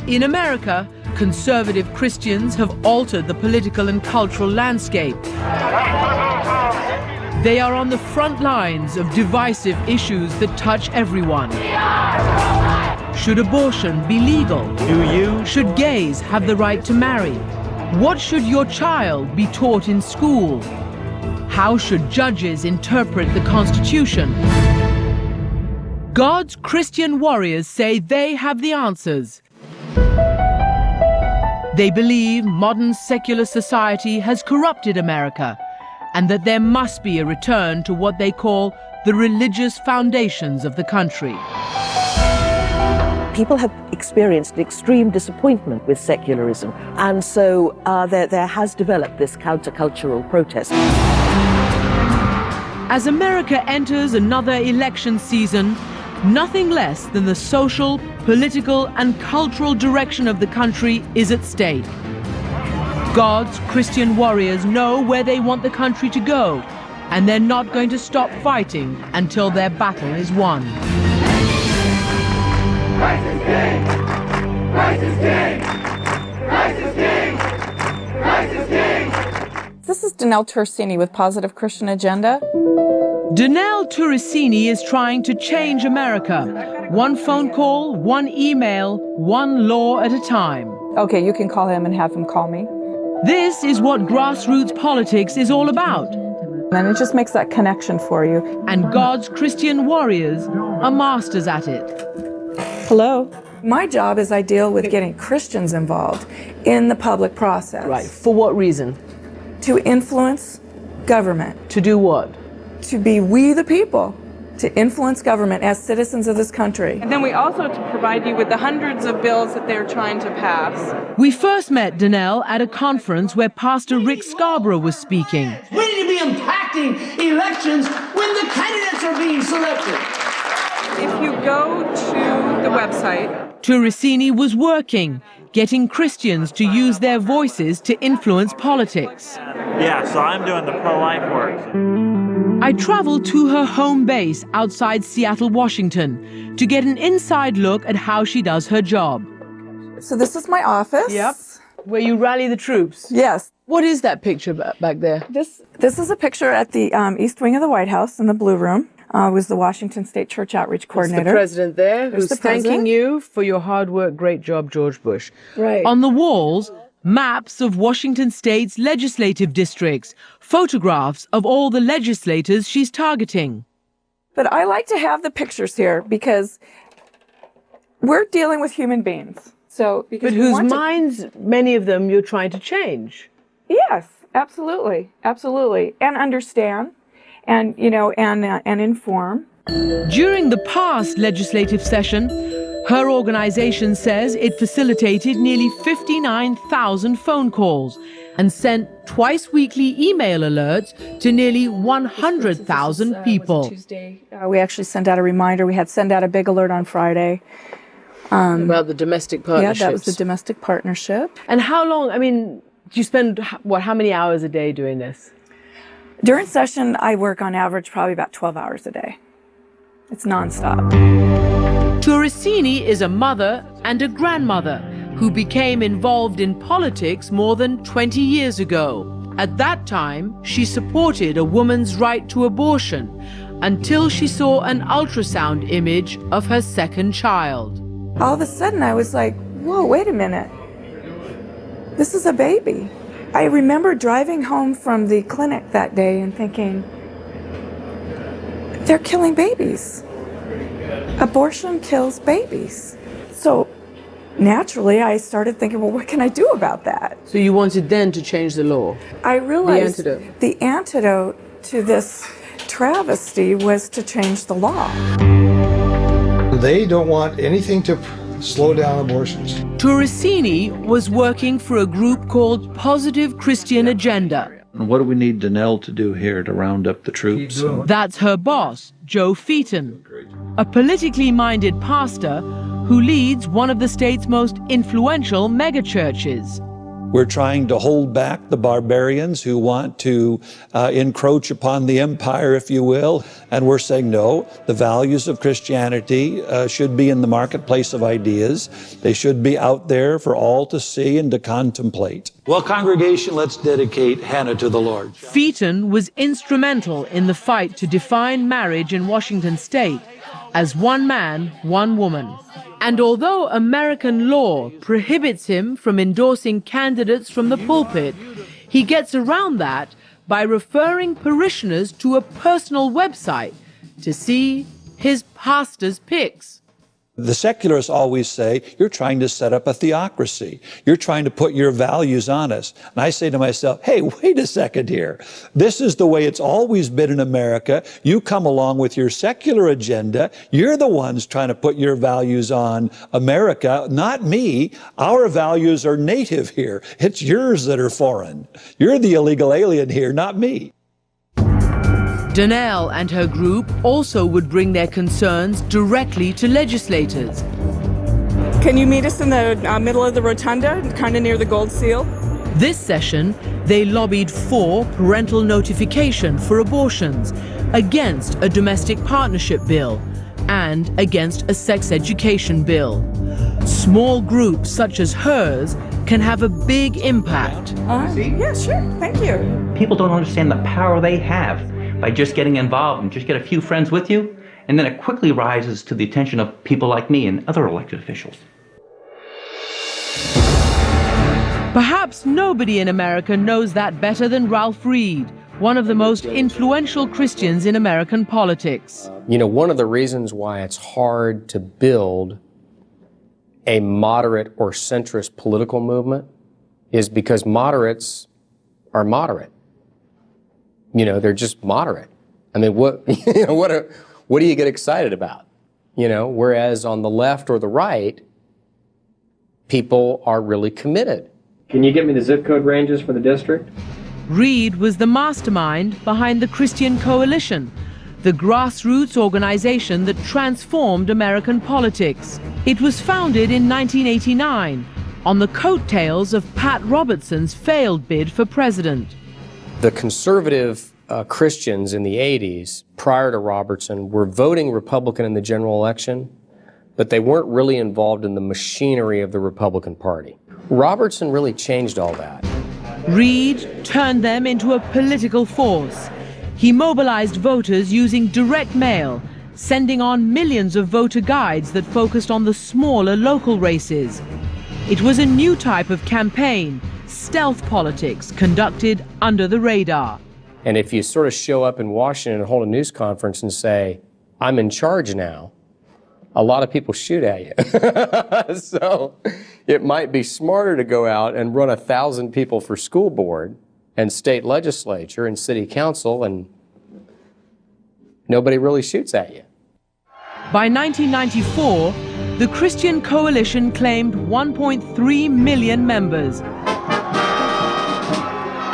In America, conservative Christians have altered the political and cultural landscape. They are on the front lines of divisive issues that touch everyone. Should abortion be legal? Do you? Should gays have the right to marry? What should your child be taught in school? How should judges interpret the Constitution? God's Christian warriors say they have the answers. They believe modern secular society has corrupted America and that there must be a return to what they call the religious foundations of the country. People have experienced extreme disappointment with secularism, and so there has developed this countercultural protest. As America enters another election season, nothing less than the social, political, and cultural direction of the country is at stake. God's Christian warriors know where they want the country to go, and they're not going to stop fighting until their battle is won. Christ is King! Christ is King! Christ is King! Christ is King! This is Danelle Tursini with Positive Christian Agenda. Danelle Tursini is trying to change America. One phone call, one email, one law at a time. Okay, you can call him and have him call me. This is what grassroots politics is all about. And it just makes that connection for you. And God's Christian warriors are masters at it. Hello. My job is I deal with getting Christians involved in the public process. Right. For what reason? To influence government. To do what? To be we the people. To influence government as citizens of this country. And then we also provide you with the hundreds of bills that they're trying to pass. We first met Danelle at a conference where Pastor Rick Scarborough was speaking. We need to be impacting elections when the candidates are being selected. If you go to the website, Tursini was working, getting Christians to use their voices to influence politics. Yeah, so I'm doing the pro-life work. I traveled to her home base outside Seattle, Washington, to get an inside look at how she does her job. So this is my office. Yep. Where you rally the troops. Yes. What is that picture back there? This is a picture at the East Wing of the White House in the Blue Room. I was the Washington State Church Outreach Coordinator. It's the president there who's the president. thanking you for your hard work. Great job, George Bush. Right. On the walls, maps of Washington State's legislative districts, photographs of all the legislators she's targeting. But I like to have the pictures here because we're dealing with human beings. So, because but whose minds, many of them, you're trying to change. Yes, absolutely, absolutely, and understand, and and inform. During the past legislative session, her organization says it facilitated nearly 59,000 phone calls and sent twice-weekly email alerts to nearly 100,000 people. Tuesday, we actually sent out a reminder. We had sent out a big alert on Friday. About the domestic partnerships. Yeah, that was the domestic partnership. And how long, do you spend, how many hours a day doing this? During session, I work on average probably about 12 hours a day. It's nonstop. Tursini is a mother and a grandmother who became involved in politics more than 20 years ago. At that time, she supported a woman's right to abortion until she saw an ultrasound image of her second child. All of a sudden, I was like, whoa, wait a minute. This is a baby. I remember driving home from the clinic that day and thinking, they're killing babies. Abortion kills babies. So naturally, I started thinking, well, what can I do about that? So you wanted then to change the law? I realized the antidote to this travesty was to change the law. They don't want anything to slow down abortions. Torresini was working for a group called Positive Christian Agenda. And what do we need Danelle to do here to round up the troops? That's her boss, Joe Featon, a politically minded pastor who leads one of the state's most influential megachurches. We're trying to hold back the barbarians who want to encroach upon the empire, if you will. And we're saying, no, the values of Christianity should be in the marketplace of ideas. They should be out there for all to see and to contemplate. Well, congregation, let's dedicate Hannah to the Lord. Featon was instrumental in the fight to define marriage in Washington state as one man, one woman. And although American law prohibits him from endorsing candidates from the pulpit, he gets around that by referring parishioners to a personal website to see his pastor's pics. The secularists always say, you're trying to set up a theocracy. You're trying to put your values on us. And I say to myself, hey, wait a second here. This is the way it's always been in America. You come along with your secular agenda. You're the ones trying to put your values on America, not me. Our values are native here. It's yours that are foreign. You're the illegal alien here, not me. Danelle and her group also would bring their concerns directly to legislators. Can you meet us in the middle of the rotunda, kind of near the gold seal? This session, they lobbied for parental notification for abortions, against a domestic partnership bill, and against a sex education bill. Small groups such as hers can have a big impact. Yeah, sure. Thank you. People don't understand the power they have by just getting involved and just get a few friends with you, and then it quickly rises to the attention of people like me and other elected officials. Perhaps nobody in America knows that better than Ralph Reed, one of the most influential Christians in American politics. You know, one of the reasons why it's hard to build a moderate or centrist political movement is because moderates are moderate. You know, they're just moderate. I mean, what do you get excited about? You know, whereas on the left or the right, people are really committed. Can you give me the zip code ranges for the district? Reed was the mastermind behind the Christian Coalition, the grassroots organization that transformed American politics. It was founded in 1989 on the coattails of Pat Robertson's failed bid for president. The conservative Christians in the 80s, prior to Robertson, were voting Republican in the general election, but they weren't really involved in the machinery of the Republican Party. Robertson really changed all that. Reed turned them into a political force. He mobilized voters using direct mail, sending on millions of voter guides that focused on the smaller local races. It was a new type of campaign, stealth politics conducted under the radar. And if you sort of show up in Washington and hold a news conference and say, I'm in charge now, a lot of people shoot at you. So it might be smarter to go out and run 1,000 people for school board and state legislature and city council, and nobody really shoots at you. By 1994, the Christian Coalition claimed 1.3 million members.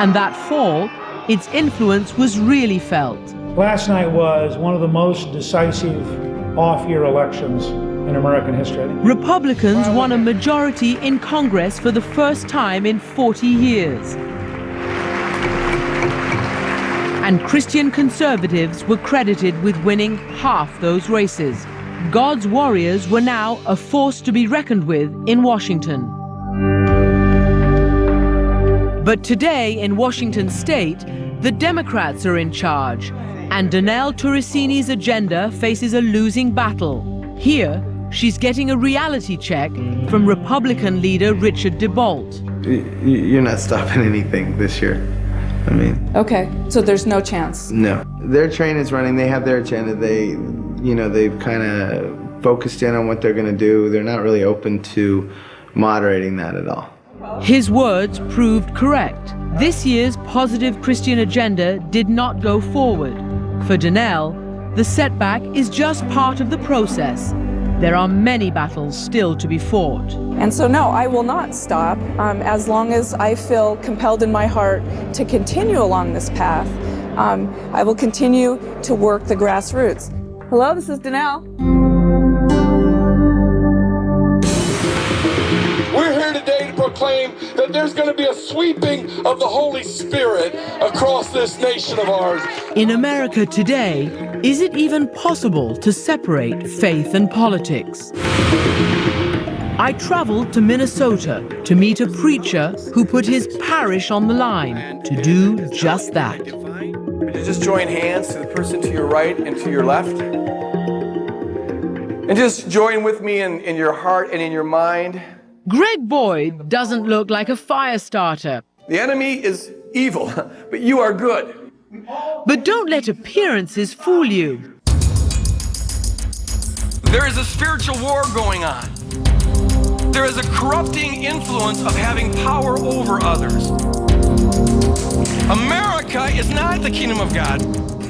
And that fall, its influence was really felt. Last night was one of the most decisive off-year elections in American history. Republicans won a majority in Congress for the first time in 40 years. And Christian conservatives were credited with winning half those races. God's warriors were now a force to be reckoned with in Washington. But today in Washington state, the Democrats are in charge, and Danelle Torresini's agenda faces a losing battle. Here, she's getting a reality check from Republican leader Richard DeBolt. You're not stopping anything this year. I mean. Okay, so there's no chance. No. Their train is running. They have their agenda. They've kind of focused in on what they're going to do. They're not really open to moderating that at all. His words proved correct. This year's positive Christian agenda did not go forward. For Donnell, the setback is just part of the process. There are many battles still to be fought. And so, no, I will not stop as long as I feel compelled in my heart to continue along this path. I will continue to work the grassroots. Hello, this is Donnell. We're here today to proclaim that there's going to be a sweeping of the Holy Spirit across this nation of ours. In America today, is it even possible to separate faith and politics? I traveled to Minnesota to meet a preacher who put his parish on the line to do just that. Would you just join hands to the person to your right and to your left? And just join with me in your heart and in your mind. Greg Boyd doesn't look like a fire starter. The enemy is evil, but you are good. But don't let appearances fool you. There is a spiritual war going on. There is a corrupting influence of having power over others. America is not the kingdom of God.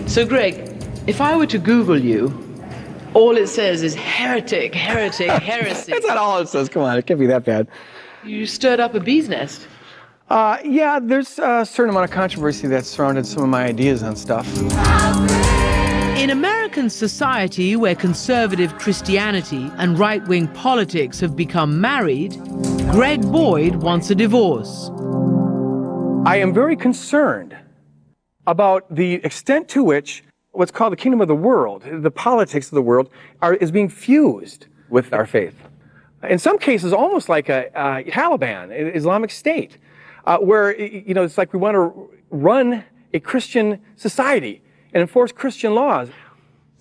So, Greg, if I were to Google you, all it says is heretic, heretic, heresy. That's not all it says. Come on, it can't be that bad. You stirred up a bee's nest. Yeah, there's a certain amount of controversy that surrounded some of my ideas on stuff. In American society, where conservative Christianity and right-wing politics have become married, Greg Boyd wants a divorce. I am very concerned about the extent to which what's called the kingdom of the world, the politics of the world, is being fused with our faith. In some cases, almost like a Taliban, an Islamic State, where it's like we want to run a Christian society and enforce Christian laws.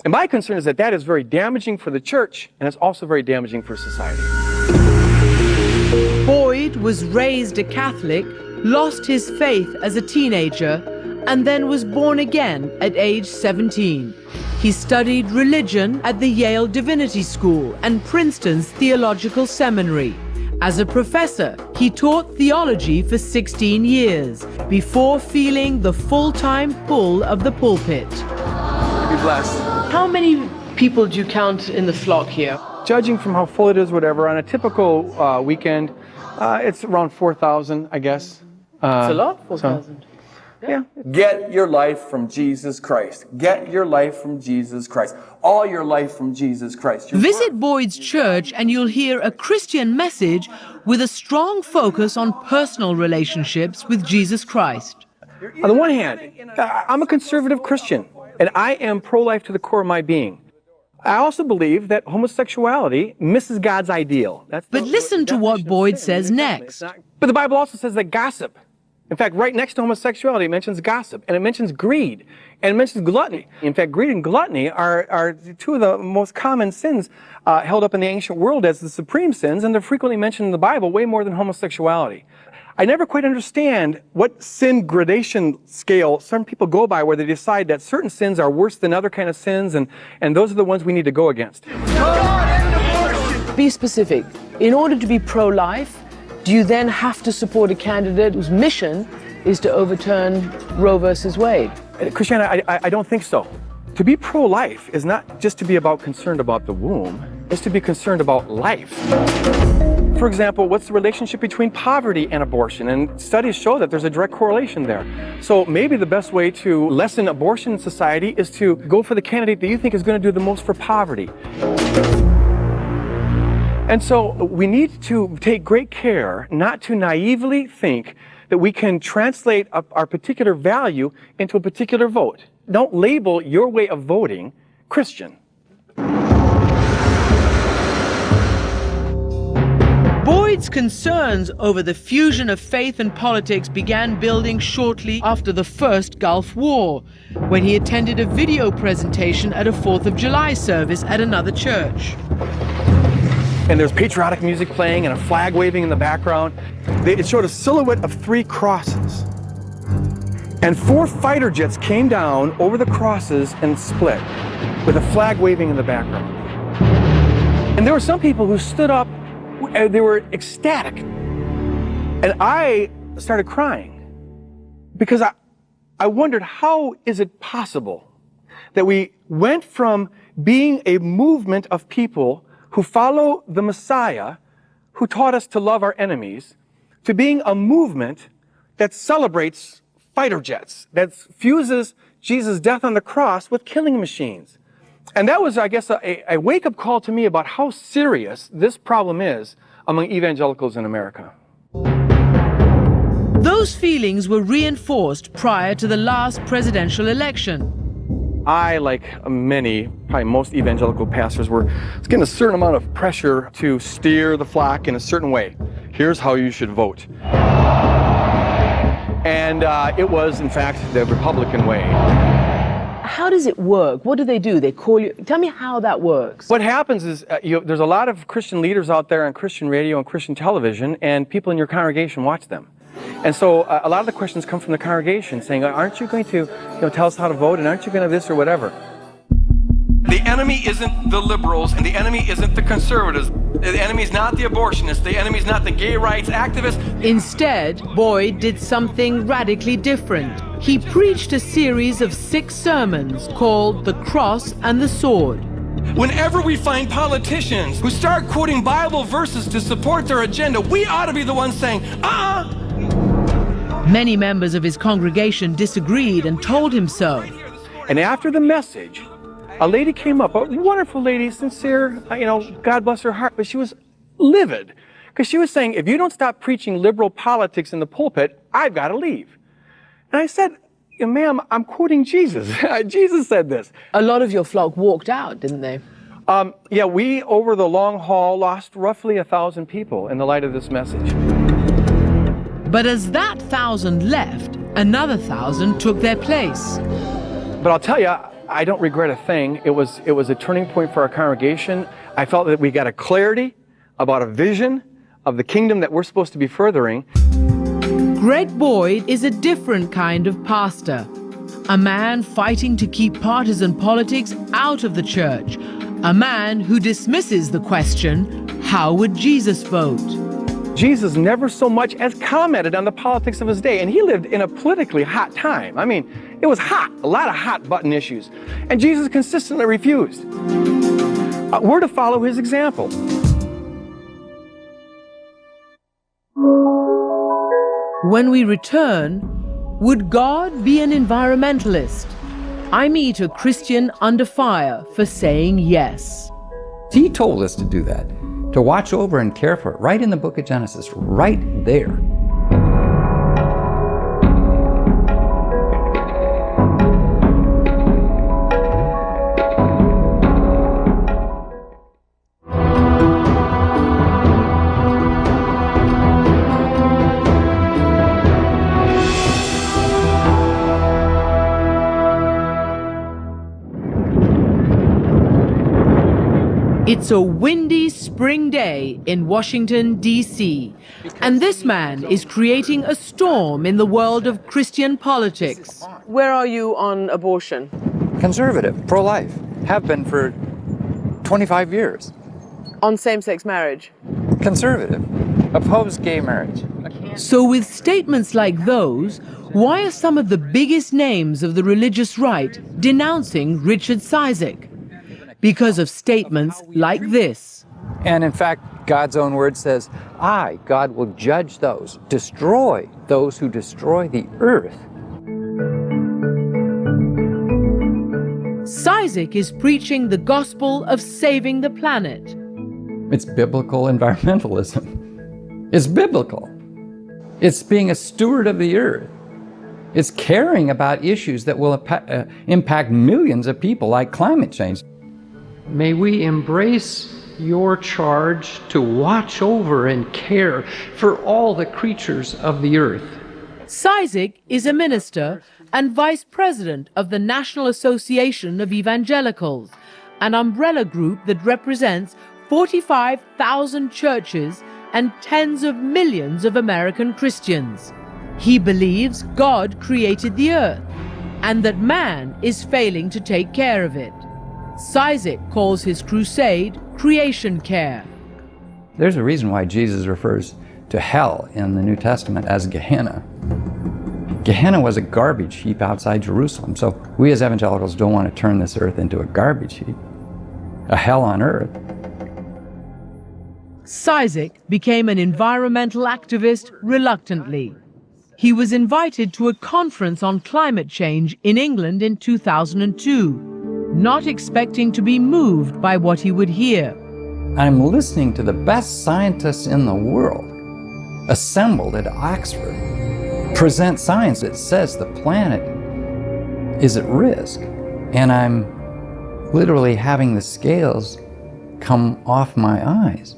And my concern is that that is very damaging for the church, and it's also very damaging for society. Boyd was raised a Catholic, lost his faith as a teenager, and then was born again at age 17. He studied religion at the Yale Divinity School and Princeton's Theological Seminary. As a professor, he taught theology for 16 years before feeling the full-time pull of the pulpit. Be blessed. How many people do you count in the flock here? Judging from how full it is, whatever, on a typical weekend, it's around 4,000, I guess. It's a lot, 4,000. Yeah. Get your life from Jesus Christ. Get your life from Jesus Christ. All your life from Jesus Christ. Visit Boyd's church and you'll hear a Christian message with a strong focus on personal relationships with Jesus Christ. On the one hand, I'm a conservative Christian, and I am pro-life to the core of my being. I also believe that homosexuality misses God's ideal. But listen to what Boyd says next. But the Bible also says that gossip. In fact, right next to homosexuality, it mentions gossip, and it mentions greed, and it mentions gluttony. In fact, greed and gluttony are two of the most common sins held up in the ancient world as the supreme sins, and they're frequently mentioned in the Bible way more than homosexuality. I never quite understand what sin gradation scale some people go by where they decide that certain sins are worse than other kind of sins, and those are the ones we need to go against. Be specific. In order to be pro-life, do you then have to support a candidate whose mission is to overturn Roe versus Wade? Christiane, I don't think so. To be pro-life is not just to be concerned about the womb, it's to be concerned about life. For example, what's the relationship between poverty and abortion? And studies show that there's a direct correlation there. So maybe the best way to lessen abortion in society is to go for the candidate that you think is going to do the most for poverty. And so we need to take great care not to naively think that we can translate our particular value into a particular vote. Don't label your way of voting Christian. Boyd's concerns over the fusion of faith and politics began building shortly after the first Gulf War, when he attended a video presentation at a 4th of July service at another church. And there's patriotic music playing and a flag waving in the background. It showed a silhouette of 3 crosses. And 4 fighter jets came down over the crosses and split, with a flag waving in the background. And there were some people who stood up, they were ecstatic. And I started crying because I wondered, how is it possible that we went from being a movement of people who follow the Messiah, who taught us to love our enemies, to being a movement that celebrates fighter jets, that fuses Jesus' death on the cross with killing machines. And that was, I guess, a wake-up call to me about how serious this problem is among evangelicals in America. Those feelings were reinforced prior to the last presidential election. I, like many, probably most evangelical pastors, were getting a certain amount of pressure to steer the flock in a certain way. Here's how you should vote. And it was, in fact, the Republican way. How does it work? What do? They call you. Tell me how that works. What happens is there's a lot of Christian leaders out there on Christian radio and Christian television, and people in your congregation watch them. And so a lot of the questions come from the congregation saying, aren't you going to tell us how to vote, and aren't you going to this or whatever? The enemy isn't the liberals, and the enemy isn't the conservatives. The enemy is not the abortionists. The enemy is not the gay rights activists. Instead, Boyd did something radically different. He preached a series of 6 sermons called The Cross and the Sword. Whenever we find politicians who start quoting Bible verses to support their agenda, we ought to be the ones saying, Many members of his congregation disagreed and told him so. And after the message, a lady came up, a wonderful lady, sincere, God bless her heart, but she was livid because she was saying, if you don't stop preaching liberal politics in the pulpit, I've got to leave. And I said, ma'am, I'm quoting Jesus. Jesus said this. A lot of your flock walked out, didn't they? Yeah, we, over the long haul, lost roughly 1,000 people in the light of this message. But as that 1,000 left, another 1,000 took their place. But I'll tell you, I don't regret a thing. It was a turning point for our congregation. I felt that we got a clarity about a vision of the kingdom that we're supposed to be furthering. Greg Boyd is a different kind of pastor, a man fighting to keep partisan politics out of the church, a man who dismisses the question, how would Jesus vote? Jesus never so much as commented on the politics of his day, and he lived in a politically hot time. I mean, it was hot, a lot of hot button issues, and Jesus consistently refused. We're to follow his example. When we return, would God be an environmentalist? I meet a Christian under fire for saying yes. He told us to do that, to watch over and care for it, right in the book of Genesis, right there. It's a windy spring day in Washington, D.C., and this man is creating a storm in the world of Christian politics. Where are you on abortion? Conservative, pro-life, have been for 25 years. On same-sex marriage? Conservative, oppose gay marriage. So with statements like those, why are some of the biggest names of the religious right denouncing Richard Cizik? Because of statements like this. And in fact, God's own word says, I, God, will judge those, destroy those who destroy the earth. Cizik is preaching the gospel of saving the planet. It's biblical environmentalism. It's biblical. It's being a steward of the earth. It's caring about issues that will impact millions of people, like climate change. May we embrace your charge to watch over and care for all the creatures of the earth. Cizik is a minister and vice president of the National Association of Evangelicals, an umbrella group that represents 45,000 churches and tens of millions of American Christians. He believes God created the earth and that man is failing to take care of it. Cizik calls his crusade creation care. There's a reason why Jesus refers to hell in the New Testament as Gehenna. Gehenna was a garbage heap outside Jerusalem, so we as evangelicals don't want to turn this earth into a garbage heap, a hell on earth. Cizik became an environmental activist reluctantly. He was invited to a conference on climate change in England in 2002, not expecting to be moved by what he would hear. I'm listening to the best scientists in the world assembled at Oxford present science that says the planet is at risk. And I'm literally having the scales come off my eyes.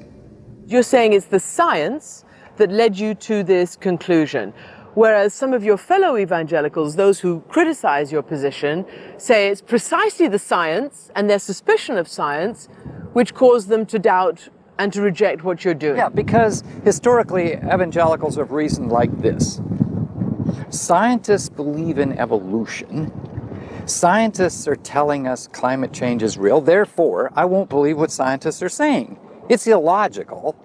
You're saying it's the science that led you to this conclusion, whereas some of your fellow evangelicals, those who criticize your position, say it's precisely the science and their suspicion of science which caused them to doubt and to reject what you're doing. Yeah, because historically evangelicals have reasoned like this. Scientists believe in evolution. Scientists are telling us climate change is real. Therefore, I won't believe what scientists are saying. It's illogical.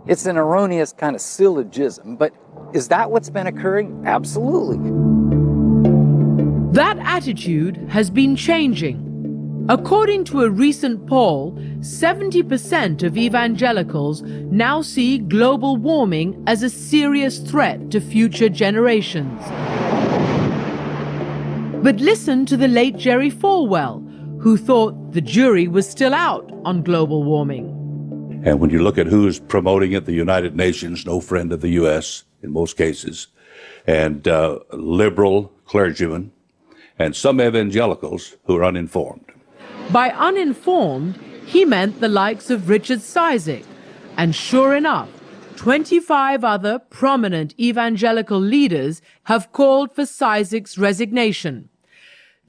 It's an erroneous kind of syllogism, but is that what's been occurring? Absolutely. That attitude has been changing. According to a recent poll, 70% of evangelicals now see global warming as a serious threat to future generations. But listen to the late Jerry Falwell, who thought the jury was still out on global warming. And when you look at who's promoting it, the United Nations, no friend of the U.S. in most cases, and liberal clergymen, and some evangelicals who are uninformed. By uninformed, he meant the likes of Richard Cizik. And sure enough, 25 other prominent evangelical leaders have called for Cizik's resignation.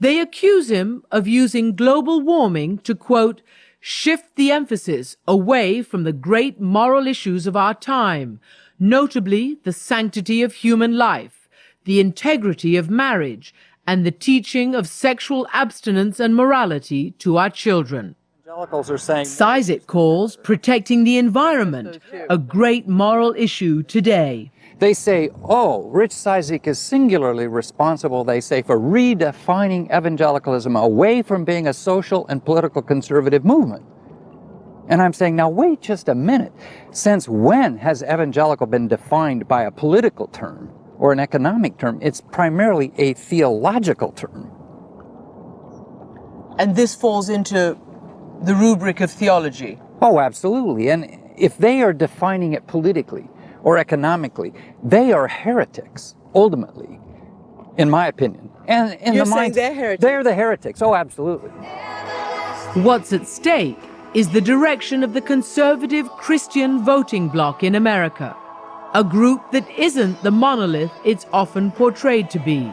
They accuse him of using global warming to, quote, shift the emphasis away from the great moral issues of our time, notably the sanctity of human life, the integrity of marriage, and the teaching of sexual abstinence and morality to our children. Evangelicals are saying Cizik calls protecting the environment a great moral issue today. They say, oh, Rich Cizik is singularly responsible, they say, for redefining evangelicalism away from being a social and political conservative movement. And I'm saying, now wait just a minute. Since when has evangelical been defined by a political term or an economic term? It's primarily a theological term. And this falls into the rubric of theology. Oh, absolutely. And if they are defining it politically or economically, they are heretics, ultimately, in my opinion. And in You're the saying minds, they're heretics? They're the heretics. Oh, absolutely. What's at stake is the direction of the conservative Christian voting bloc in America, a group that isn't the monolith it's often portrayed to be.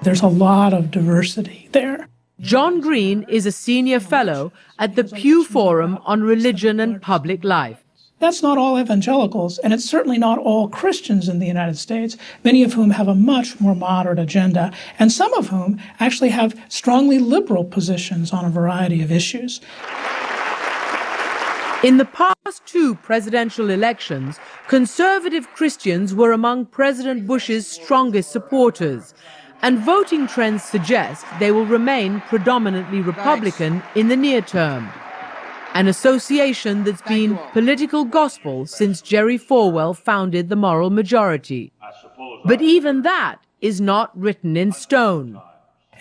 There's a lot of diversity there. John Green is a senior fellow at the Pew Forum on Religion and Public Life. That's not all evangelicals, and it's certainly not all Christians in the United States, many of whom have a much more moderate agenda, and some of whom actually have strongly liberal positions on a variety of issues. In the past two presidential elections, conservative Christians were among President Bush's strongest supporters, and voting trends suggest they will remain predominantly Republican in the near term. An association that's been political gospel since Jerry Falwell founded the Moral Majority. But even that is not written in stone.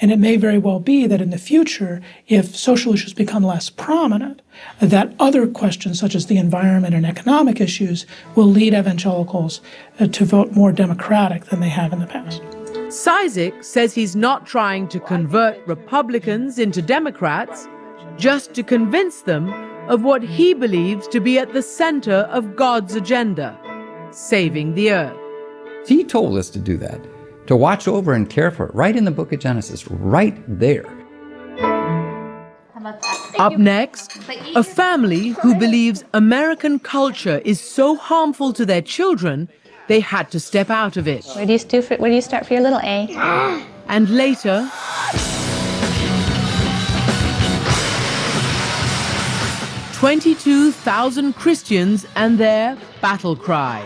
And it may very well be that in the future, if social issues become less prominent, that other questions such as the environment and economic issues will lead evangelicals to vote more Democratic than they have in the past. Cizik says he's not trying to convert Republicans into Democrats, just to convince them of what he believes to be at the center of God's agenda, saving the earth. He told us to do that, to watch over and care for it, right in the book of Genesis, right there. Up next, a family who believes American culture is so harmful to their children, they had to step out of it. Where do you start for your little A? And later, "22,000 Christians and their battle cry."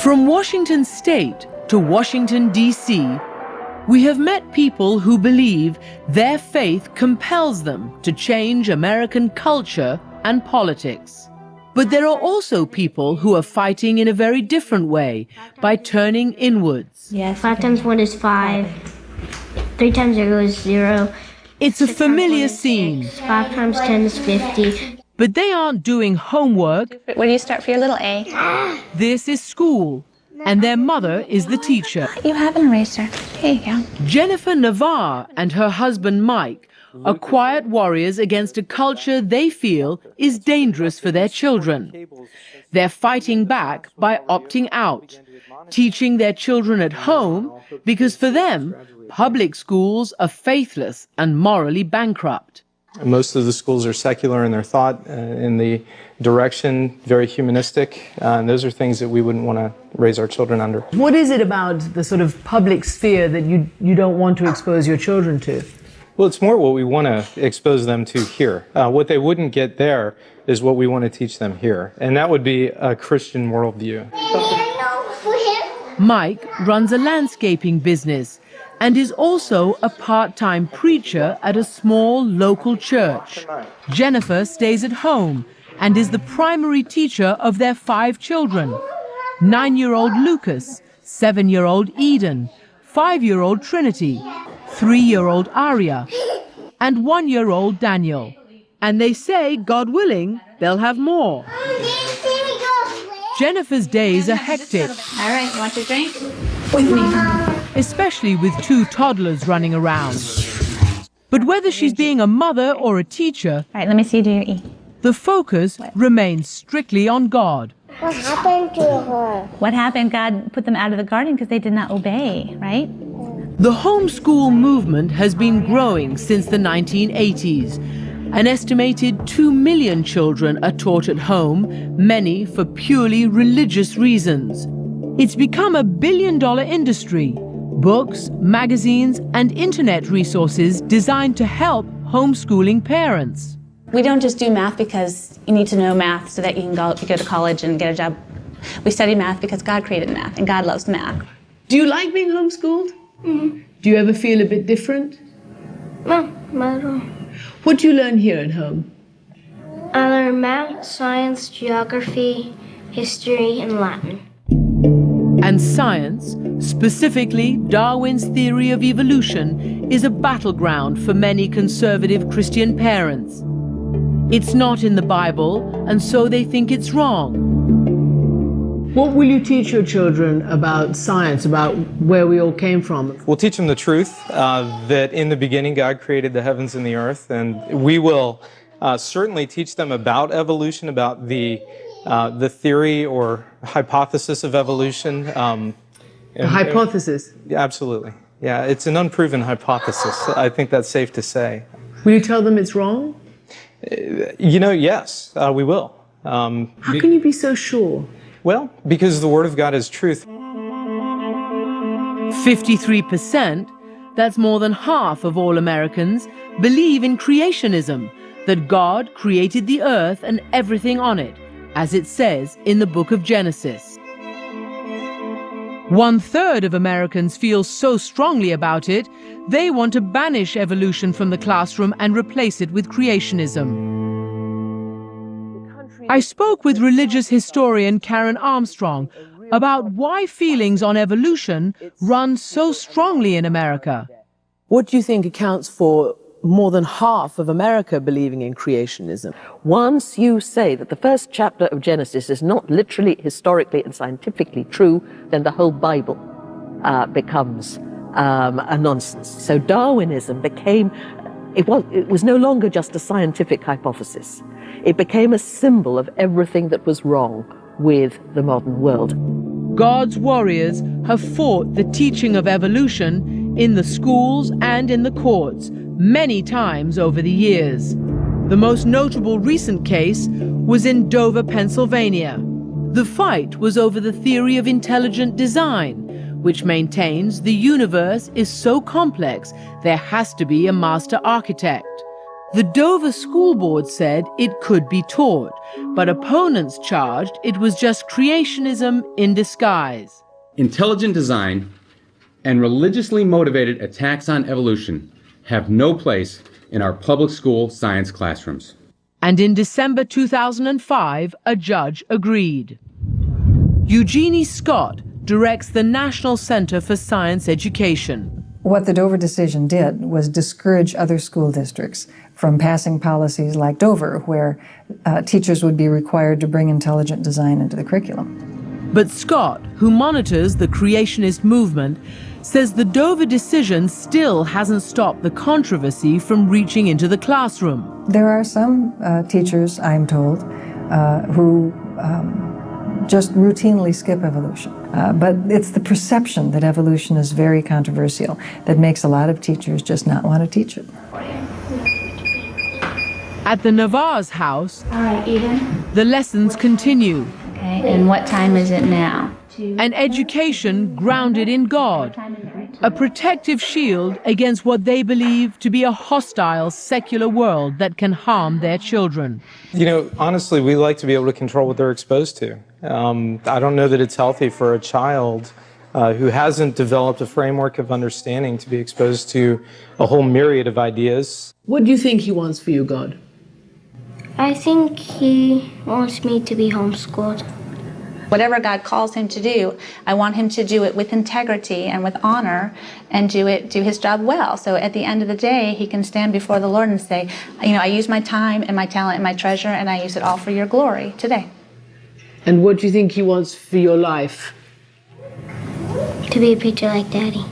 From Washington State to Washington, D.C., we have met people who believe their faith compels them to change American culture and politics. But there are also people who are fighting in a very different way, by turning inwards. Yes. 5 times 1 is 5. 3 times 0 is 0. It's a familiar scene. 5 times 10 is 50. But they aren't doing homework. Where do you start for your little A? This is school, and their mother is the teacher. You have an eraser. Here you go. Jennifer Navarre and her husband Mike are quiet warriors against a culture they feel is dangerous for their children. They're fighting back by opting out, teaching their children at home because for them, public schools are faithless and morally bankrupt. Most of the schools are secular in their thought, in the direction, very humanistic, and those are things that we wouldn't want to raise our children under. What is it about the sort of public sphere that you don't want to expose your children to? Well, it's more what we want to expose them to here. What they wouldn't get there is what we want to teach them here, and that would be a Christian worldview. Mike runs a landscaping business and is also a part-time preacher at a small local church. Jennifer stays at home and is the primary teacher of their 5 children: 9-year-old Lucas, 7-year-old Eden, 5-year-old Trinity, 3-year-old Aria, and 1-year-old Daniel. And they say, God willing, they'll have more. Jennifer's days are hectic. All right, you want your drink? With me. Especially with 2 toddlers running around. But whether she's being a mother or a teacher, all right, let me see you do your E. The focus remains strictly on God. What happened to her? What happened? God put them out of the garden because they did not obey, right? The homeschool movement has been growing since the 1980s. An estimated 2 million children are taught at home, many for purely religious reasons. It's become a billion-dollar industry. Books, magazines, and internet resources designed to help homeschooling parents. We don't just do math because you need to know math so that you can go to college and get a job. We study math because God created math, and God loves math. Do you like being homeschooled? Mm-hmm. Do you ever feel a bit different? No, not at all. What do you learn here at home? I learn math, science, geography, history, and Latin. And science, specifically Darwin's theory of evolution, is a battleground for many conservative Christian parents. It's not in the Bible, and so they think it's wrong. What will you teach your children about science, about where we all came from? We'll teach them the truth, that in the beginning God created the heavens and the earth, and we will certainly teach them about evolution, about the theory or hypothesis of evolution. Hypothesis? Absolutely. Yeah, it's an unproven hypothesis. I think that's safe to say. Will you tell them it's wrong? Yes, we will. How can you be so sure? Well, because the Word of God is truth. 53%, that's more than half of all Americans, believe in creationism, that God created the earth and everything on it, as it says in the book of Genesis. 1/3 of Americans feel so strongly about it, they want to banish evolution from the classroom and replace it with creationism. I spoke with religious historian Karen Armstrong about why feelings on evolution run so strongly in America. What do you think accounts for more than half of America believing in creationism? Once you say that the first chapter of Genesis is not literally, historically, and scientifically true, then the whole Bible becomes a nonsense. So Darwinism became It was no longer just a scientific hypothesis. It became a symbol of everything that was wrong with the modern world. God's warriors have fought the teaching of evolution in the schools and in the courts many times over the years. The most notable recent case was in Dover, Pennsylvania. The fight was over the theory of intelligent design, which maintains the universe is so complex there has to be a master architect. The Dover School Board said it could be taught, but opponents charged it was just creationism in disguise. Intelligent design and religiously motivated attacks on evolution have no place in our public school science classrooms. And in December 2005, a judge agreed. Eugenie Scott directs the National Center for Science Education. What the Dover decision did was discourage other school districts from passing policies like Dover, where teachers would be required to bring intelligent design into the curriculum. But Scott, who monitors the creationist movement, says the Dover decision still hasn't stopped the controversy from reaching into the classroom. There are some teachers, I'm told, who just routinely skip evolution. But it's the perception that evolution is very controversial that makes a lot of teachers just not want to teach it. At the Navarre's house, All right, Eden. the lessons continue. Okay, and what time is it now? An education grounded in God, a protective shield against what they believe to be a hostile, secular world that can harm their children. You know, honestly, we like to be able to control what they're exposed to. I don't know that it's healthy for a child who hasn't developed a framework of understanding to be exposed to a whole myriad of ideas. What do you think he wants for you, God? I think he wants me to be homeschooled. Whatever God calls him to do, I want him to do it with integrity and with honor and do his job well. So at the end of the day, he can stand before the Lord and say, you know, I use my time and my talent and my treasure and I use it all for your glory today. And what do you think he wants for your life? To be a preacher like Daddy.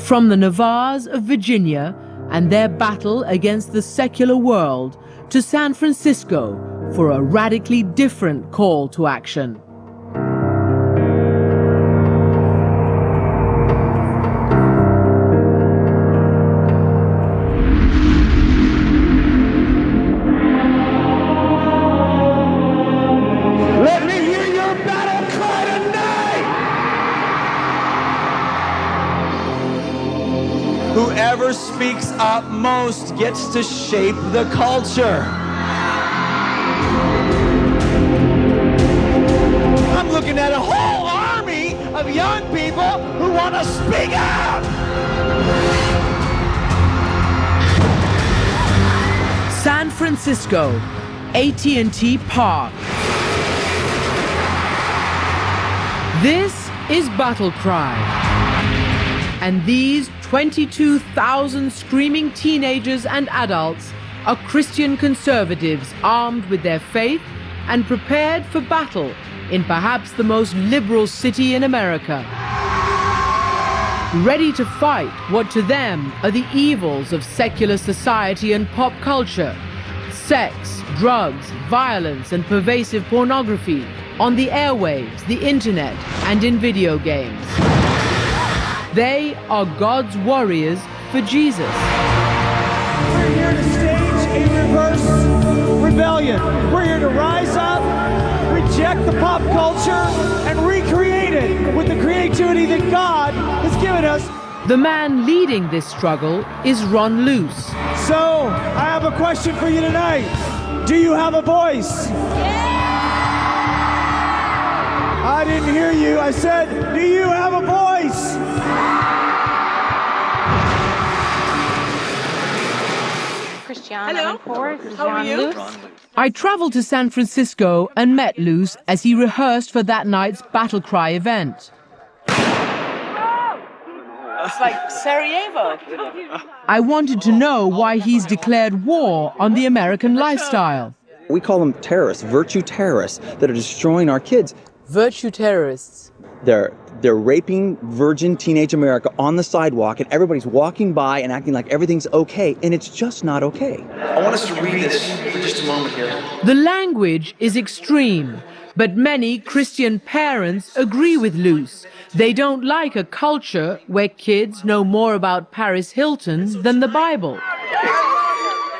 From the Navarres of Virginia and their battle against the secular world to San Francisco for a radically different call to action. Let me hear your battle cry tonight! Whoever speaks up most gets to shape the culture. I'm looking at a whole army of young people who want to speak out. San Francisco, AT&T Park. This is Battle Cry. And these 22,000 screaming teenagers and adults are Christian conservatives armed with their faith and prepared for battle in perhaps the most liberal city in America. Ready to fight what to them are the evils of secular society and pop culture: sex, drugs, violence, and pervasive pornography on the airwaves, the internet, and in video games. They are God's warriors for Jesus. We're here to stage a reverse rebellion. We're here to rise up, reject the pop culture, and recreate it with the creativity that God has given us. The man leading this struggle is Ron Luce. So, I have a question for you tonight. Do you have a voice? I didn't hear you. I said, do you have a voice? Christiane Amanpour. How are you? I traveled to San Francisco and met Luce as he rehearsed for that night's Battle Cry event. It's like Sarajevo. I wanted to know why he's declared war on the American lifestyle. We call them terrorists, virtue terrorists, that are destroying our kids. Virtue terrorists. They're They're raping virgin teenage America on the sidewalk, and everybody's walking by and acting like everything's okay, and it's just not okay. I want us to read this for just a moment here. The language is extreme, but many Christian parents agree with Luce. They don't like a culture where kids know more about Paris Hilton than the Bible.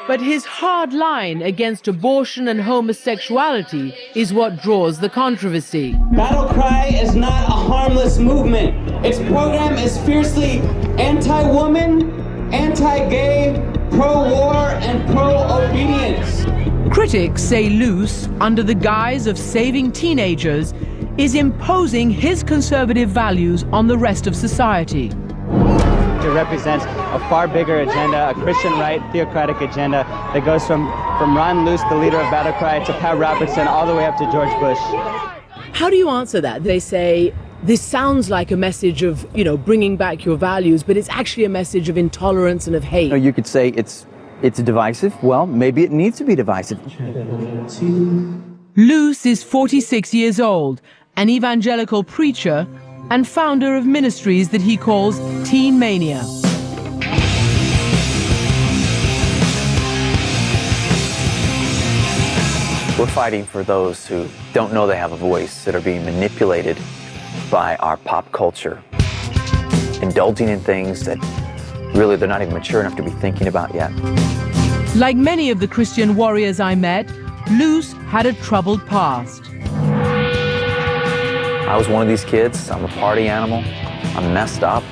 But his hard line against abortion and homosexuality is what draws the controversy. Battle Cry is not a harmless movement. Its program is fiercely anti-woman, anti-gay, pro-war, and pro-obedience. Critics say Luce, under the guise of saving teenagers, is imposing his conservative values on the rest of society. It represents a far bigger agenda, a Christian right, theocratic agenda that goes from Ron Luce, the leader of Battle Cry, to Pat Robertson, all the way up to George Bush. How do you answer that? They say, this sounds like a message of, bringing back your values, but it's actually a message of intolerance and of hate. You could say it's divisive. Well, maybe it needs to be divisive. Luce is 46 years old, an evangelical preacher and founder of ministries that he calls Teen Mania. We're fighting for those who don't know they have a voice, that are being manipulated by our pop culture, indulging in things that really they're not even mature enough to be thinking about yet. Like many of the Christian warriors I met, Luce had a troubled past. I was one of these kids. I'm a party animal. I'm messed up.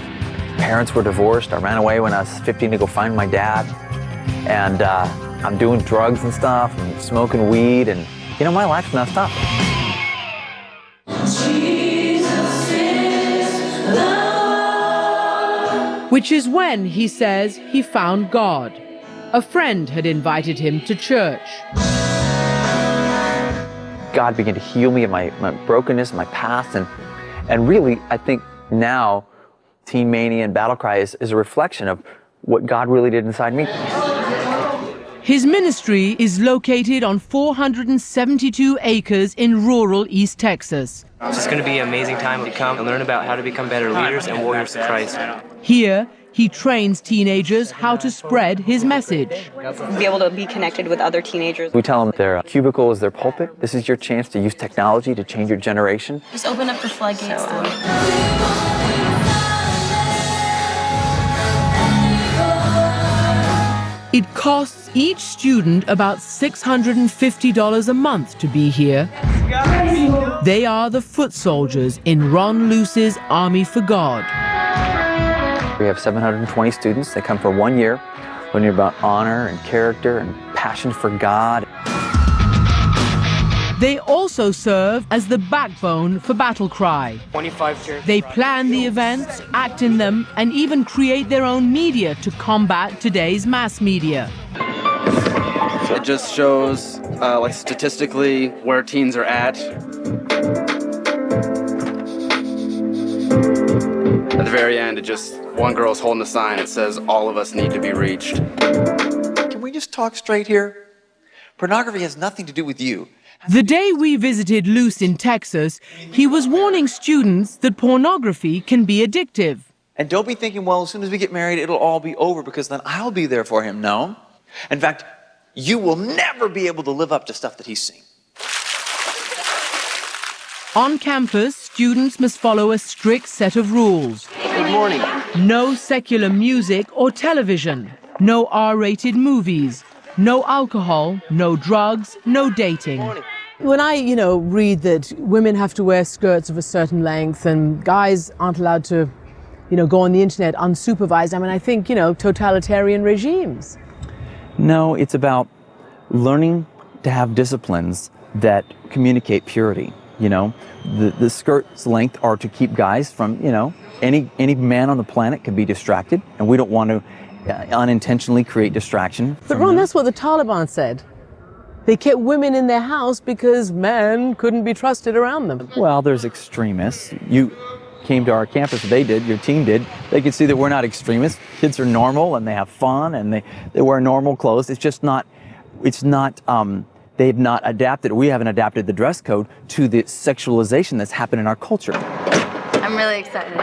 Parents were divorced. I ran away when I was 15 to go find my dad. And I'm doing drugs and stuff and smoking weed, and my life's messed up. Jesus is love. Which is when, he says, he found God. A friend had invited him to church. God began to heal me of my brokenness, my past, and really, I think now, Teen Mania and Battle Cry is a reflection of what God really did inside me. His ministry is located on 472 acres in rural East Texas. It's just going to be an amazing time to come and learn about how to become better leaders and warriors of Christ. Here, he trains teenagers how to spread his message. Be able to be connected with other teenagers. We tell them their cubicle is their pulpit. This is your chance to use technology to change your generation. Just open up the floodgates. It costs each student about $650 a month to be here. They are the foot soldiers in Ron Luce's Army for God. We have 720 students. They come for 1 year, learning about honor and character and passion for God. They also serve as the backbone for Battle Cry. 25 churches. They plan the events, act in them, and even create their own media to combat today's mass media. It just shows, statistically, where teens are at. At the very end, one girl's holding a sign that says, "All of us need to be reached." Can we just talk straight here? Pornography has nothing to do with you. The day we visited Luce in Texas, he was warning students that pornography can be addictive. And don't be thinking, well, as soon as we get married, it'll all be over because then I'll be there for him. No. In fact, you will never be able to live up to stuff that he's seen. On campus, students must follow a strict set of rules. Good morning. No secular music or television. No R-rated movies. No alcohol, no drugs, no dating. When I, read that women have to wear skirts of a certain length and guys aren't allowed to, go on the internet unsupervised, I think, totalitarian regimes. No, it's about learning to have disciplines that communicate purity. The skirt's length are to keep guys from, any man on the planet can be distracted, and we don't want to unintentionally create distraction. But Ron, that's what the Taliban said. They kept women in their house because men couldn't be trusted around them. Well, there's extremists. You came to our campus, they did, your team did. They could see that we're not extremists. Kids are normal and they have fun and they wear normal clothes. It's just not, they've not adapted, we haven't adapted the dress code to the sexualization that's happened in our culture. I'm really excited.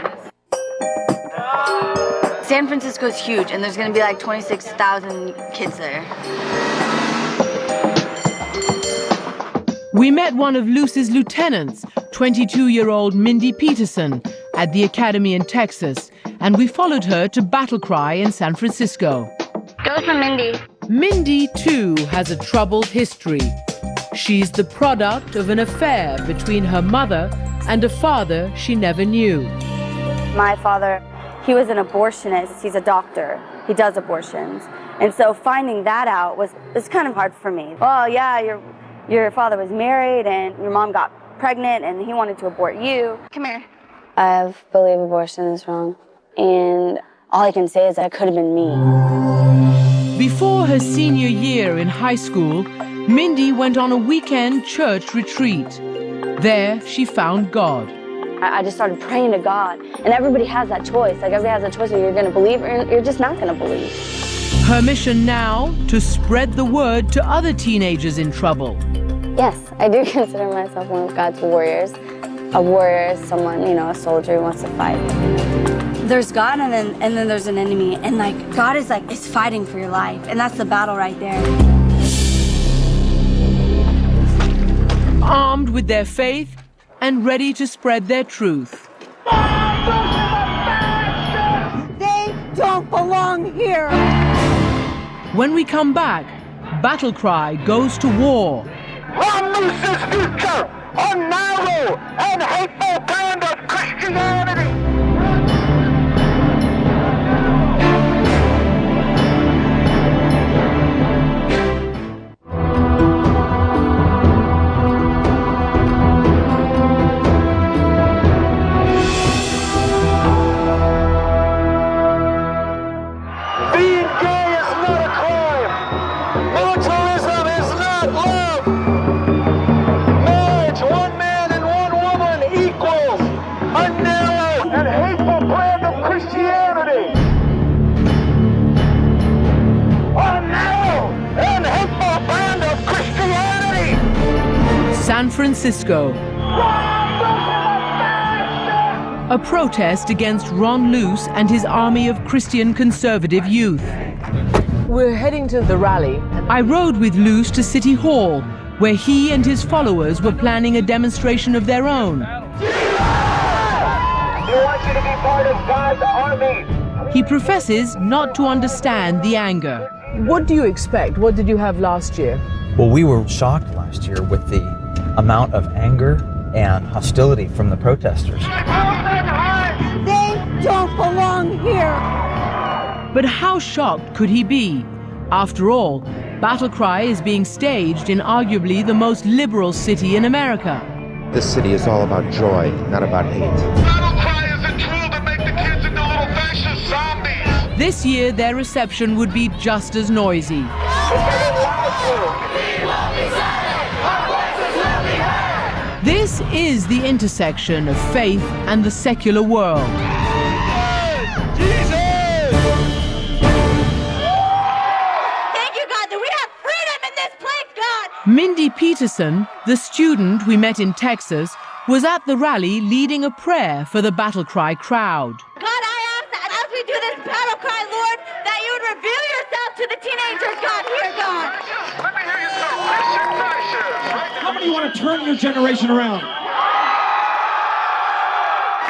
San Francisco's huge, and there's going to be like 26,000 kids there. We met one of Luce's lieutenants, 22-year-old Mindy Peterson, at the academy in Texas, and we followed her to Battle Cry in San Francisco. Go for Mindy. Mindy, too, has a troubled history. She's the product of an affair between her mother and a father she never knew. My father, he was an abortionist. He's a doctor. He does abortions. And so finding that out was kind of hard for me. Oh, yeah, your father was married and your mom got pregnant and he wanted to abort you. Come here. I believe abortion is wrong. And all I can say is that it could have been me. Before her senior year in high school, Mindy went on a weekend church retreat. There, she found God. I just started praying to God. And everybody has that choice. Like, everybody has a choice whether you're going to believe or you're just not going to believe. Her mission now, to spread the word to other teenagers in trouble. Yes, I do consider myself one of God's warriors. A warrior is someone, a soldier who wants to fight. There's God and then there's an enemy. And God is fighting for your life. And that's the battle right there. Armed with their faith and ready to spread their truth. They don't belong here. When we come back, Battle Cry goes to war. Unloose future, a narrow and hateful brand of Christianity. Being gay is not a crime. Militarism is not love. Marriage, one man and one woman equals a narrow and hateful brand of Christianity. A narrow and hateful brand of Christianity. San Francisco. A protest against Ron Luce and his army of Christian conservative youth. We're heading to the rally. I rode with Luce to City Hall, where he and his followers were planning a demonstration of their own. We want you to be part of God's army. He professes not to understand the anger. What do you expect? What did you have last year? Well, we were shocked last year with the amount of anger and hostility from the protesters. They don't belong here. But how shocked could he be? After all, Battle Cry is being staged in arguably the most liberal city in America. This city is all about joy, not about hate. Battle Cry is a tool to make the kids into little fascist zombies. This year, their reception would be just as noisy. This is the intersection of faith and the secular world. Mindy Peterson, the student we met in Texas, was at the rally leading a prayer for the Battle Cry crowd. God, I ask that as we do this battle cry, Lord, that you would reveal yourself to the teenagers, God, here, God. Let me hear you say Christian fascists. How many want to turn your generation around?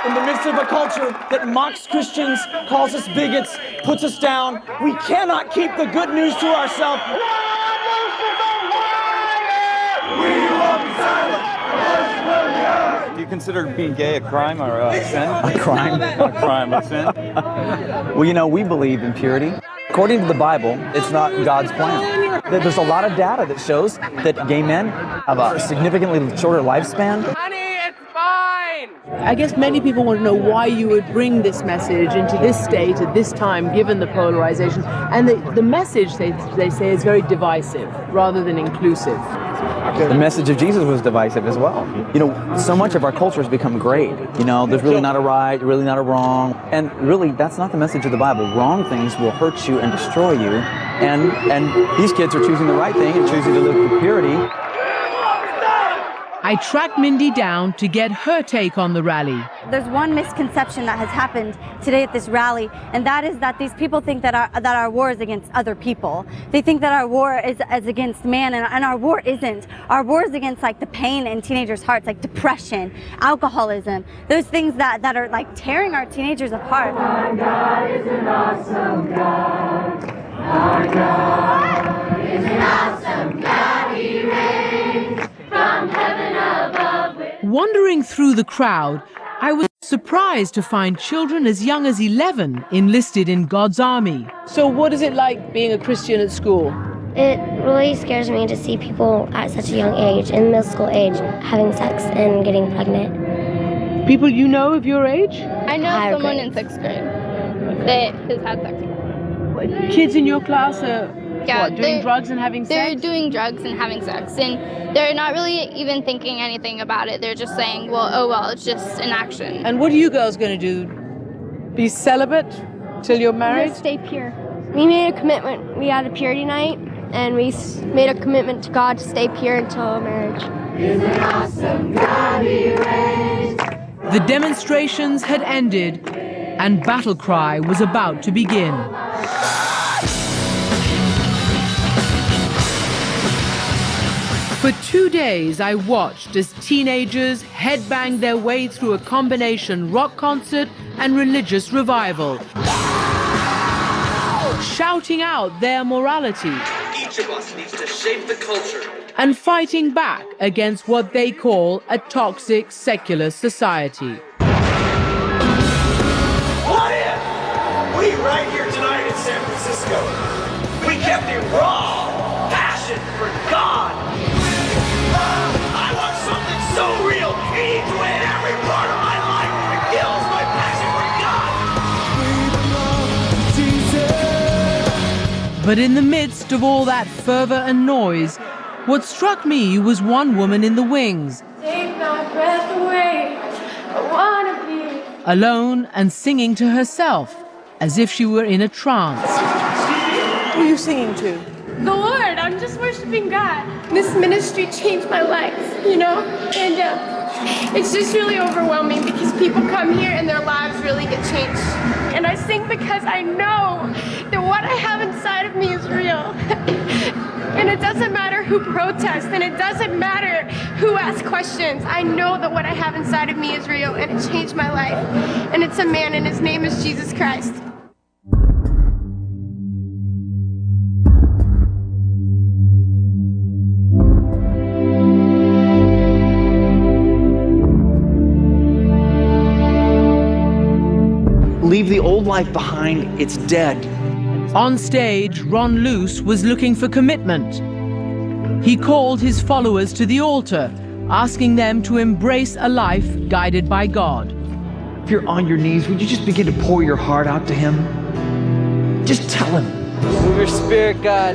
In the midst of a culture that mocks Christians, calls us bigots, puts us down, we cannot keep the good news to ourselves. Do you consider being gay a crime or a sin? A crime? A crime, a sin? Well, we believe in purity. According to the Bible, it's not God's plan. There's a lot of data that shows that gay men have a significantly shorter lifespan. Honey, it's fine! I guess many people want to know why you would bring this message into this state at this time, given the polarization. And the message, they say, is very divisive rather than inclusive. The message of Jesus was divisive as well. So much of our culture has become great. There's really not a right, really not a wrong. And really, that's not the message of the Bible. Wrong things will hurt you and destroy you. And these kids are choosing the right thing and choosing to live with purity. I tracked Mindy down to get her take on the rally. There's one misconception that has happened today at this rally, and that is that these people think that our war is against other people. They think that our war is against man, and our war isn't. Our war is against like the pain in teenagers' hearts, like depression, alcoholism, those things that are like tearing our teenagers apart. Our God is an awesome God. Our God is an awesome God. He reigns from heaven above. Wandering through the crowd, I was surprised to find children as young as 11 enlisted in God's army. So what is it like being a Christian at school? It really scares me to see people at such a young age, in middle school age, having sex and getting pregnant. People you know of your age? I know someone in 6th grade that has had sex. Kids in your class are doing drugs and having sex? They're doing drugs and having sex, and they're not really even thinking anything about it. They're just saying, well, it's just an action. And what are you girls going to do? Be celibate till you're married? We'll stay pure. We made a commitment. We had a purity night, and we made a commitment to God to stay pure until marriage. Is an awesome God. He reigns. The demonstrations had ended, and battle cry was about to begin. For 2 days, I watched as teenagers headbanged their way through a combination rock concert and religious revival, shouting out their morality. Each of us needs to shape the culture. And fighting back against what they call a toxic secular society. What if we right here tonight in San Francisco, we kept it raw, passion for God. I want something so real, it needs to win every part of my life. It kills my passion for God. But in the midst of all that fervor and noise, what struck me was one woman in the wings, Take my breath away. I want to be. alone and singing to herself, as if she were in a trance. Who are you singing to? The Lord. I'm just worshiping God. This ministry changed my life, you know? And it's just really overwhelming because people come here and their lives really get changed. And I sing because I know that what I have inside of me is real. And it doesn't matter who protests, and it doesn't matter who asks questions. I know that what I have inside of me is real, and it changed my life. And it's a man, and his name is Jesus Christ. Leave the old life behind, it's dead. On stage, Ron Luce was looking for commitment. He called his followers to the altar, asking them to embrace a life guided by God. If you're on your knees, would you just begin to pour your heart out to Him? Just tell Him. Move your spirit, God.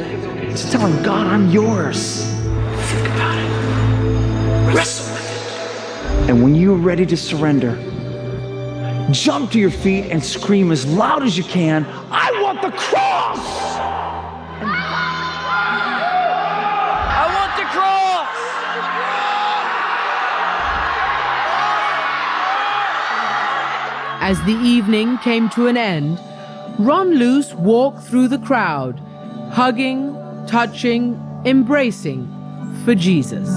Just tell Him, God, I'm yours. Think about it. Wrestle with it. And when you're ready to surrender, jump to your feet and scream as loud as you can, I want the cross! I want the cross! As the evening came to an end, Ron Luce walked through the crowd, hugging, touching, embracing for Jesus.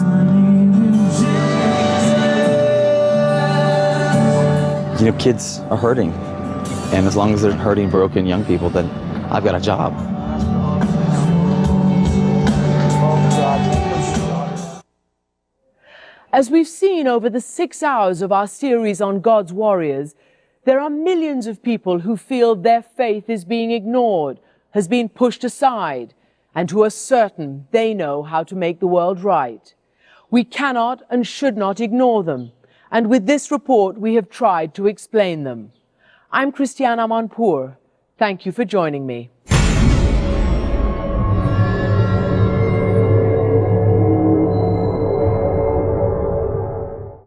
You know, kids are hurting. And as long as they're hurting broken young people, then I've got a job. As we've seen over the 6 hours of our series on God's warriors, there are millions of people who feel their faith is being ignored, has been pushed aside, and who are certain they know how to make the world right. We cannot and should not ignore them. And with this report, we have tried to explain them. I'm Christiane Amanpour. Thank you for joining me.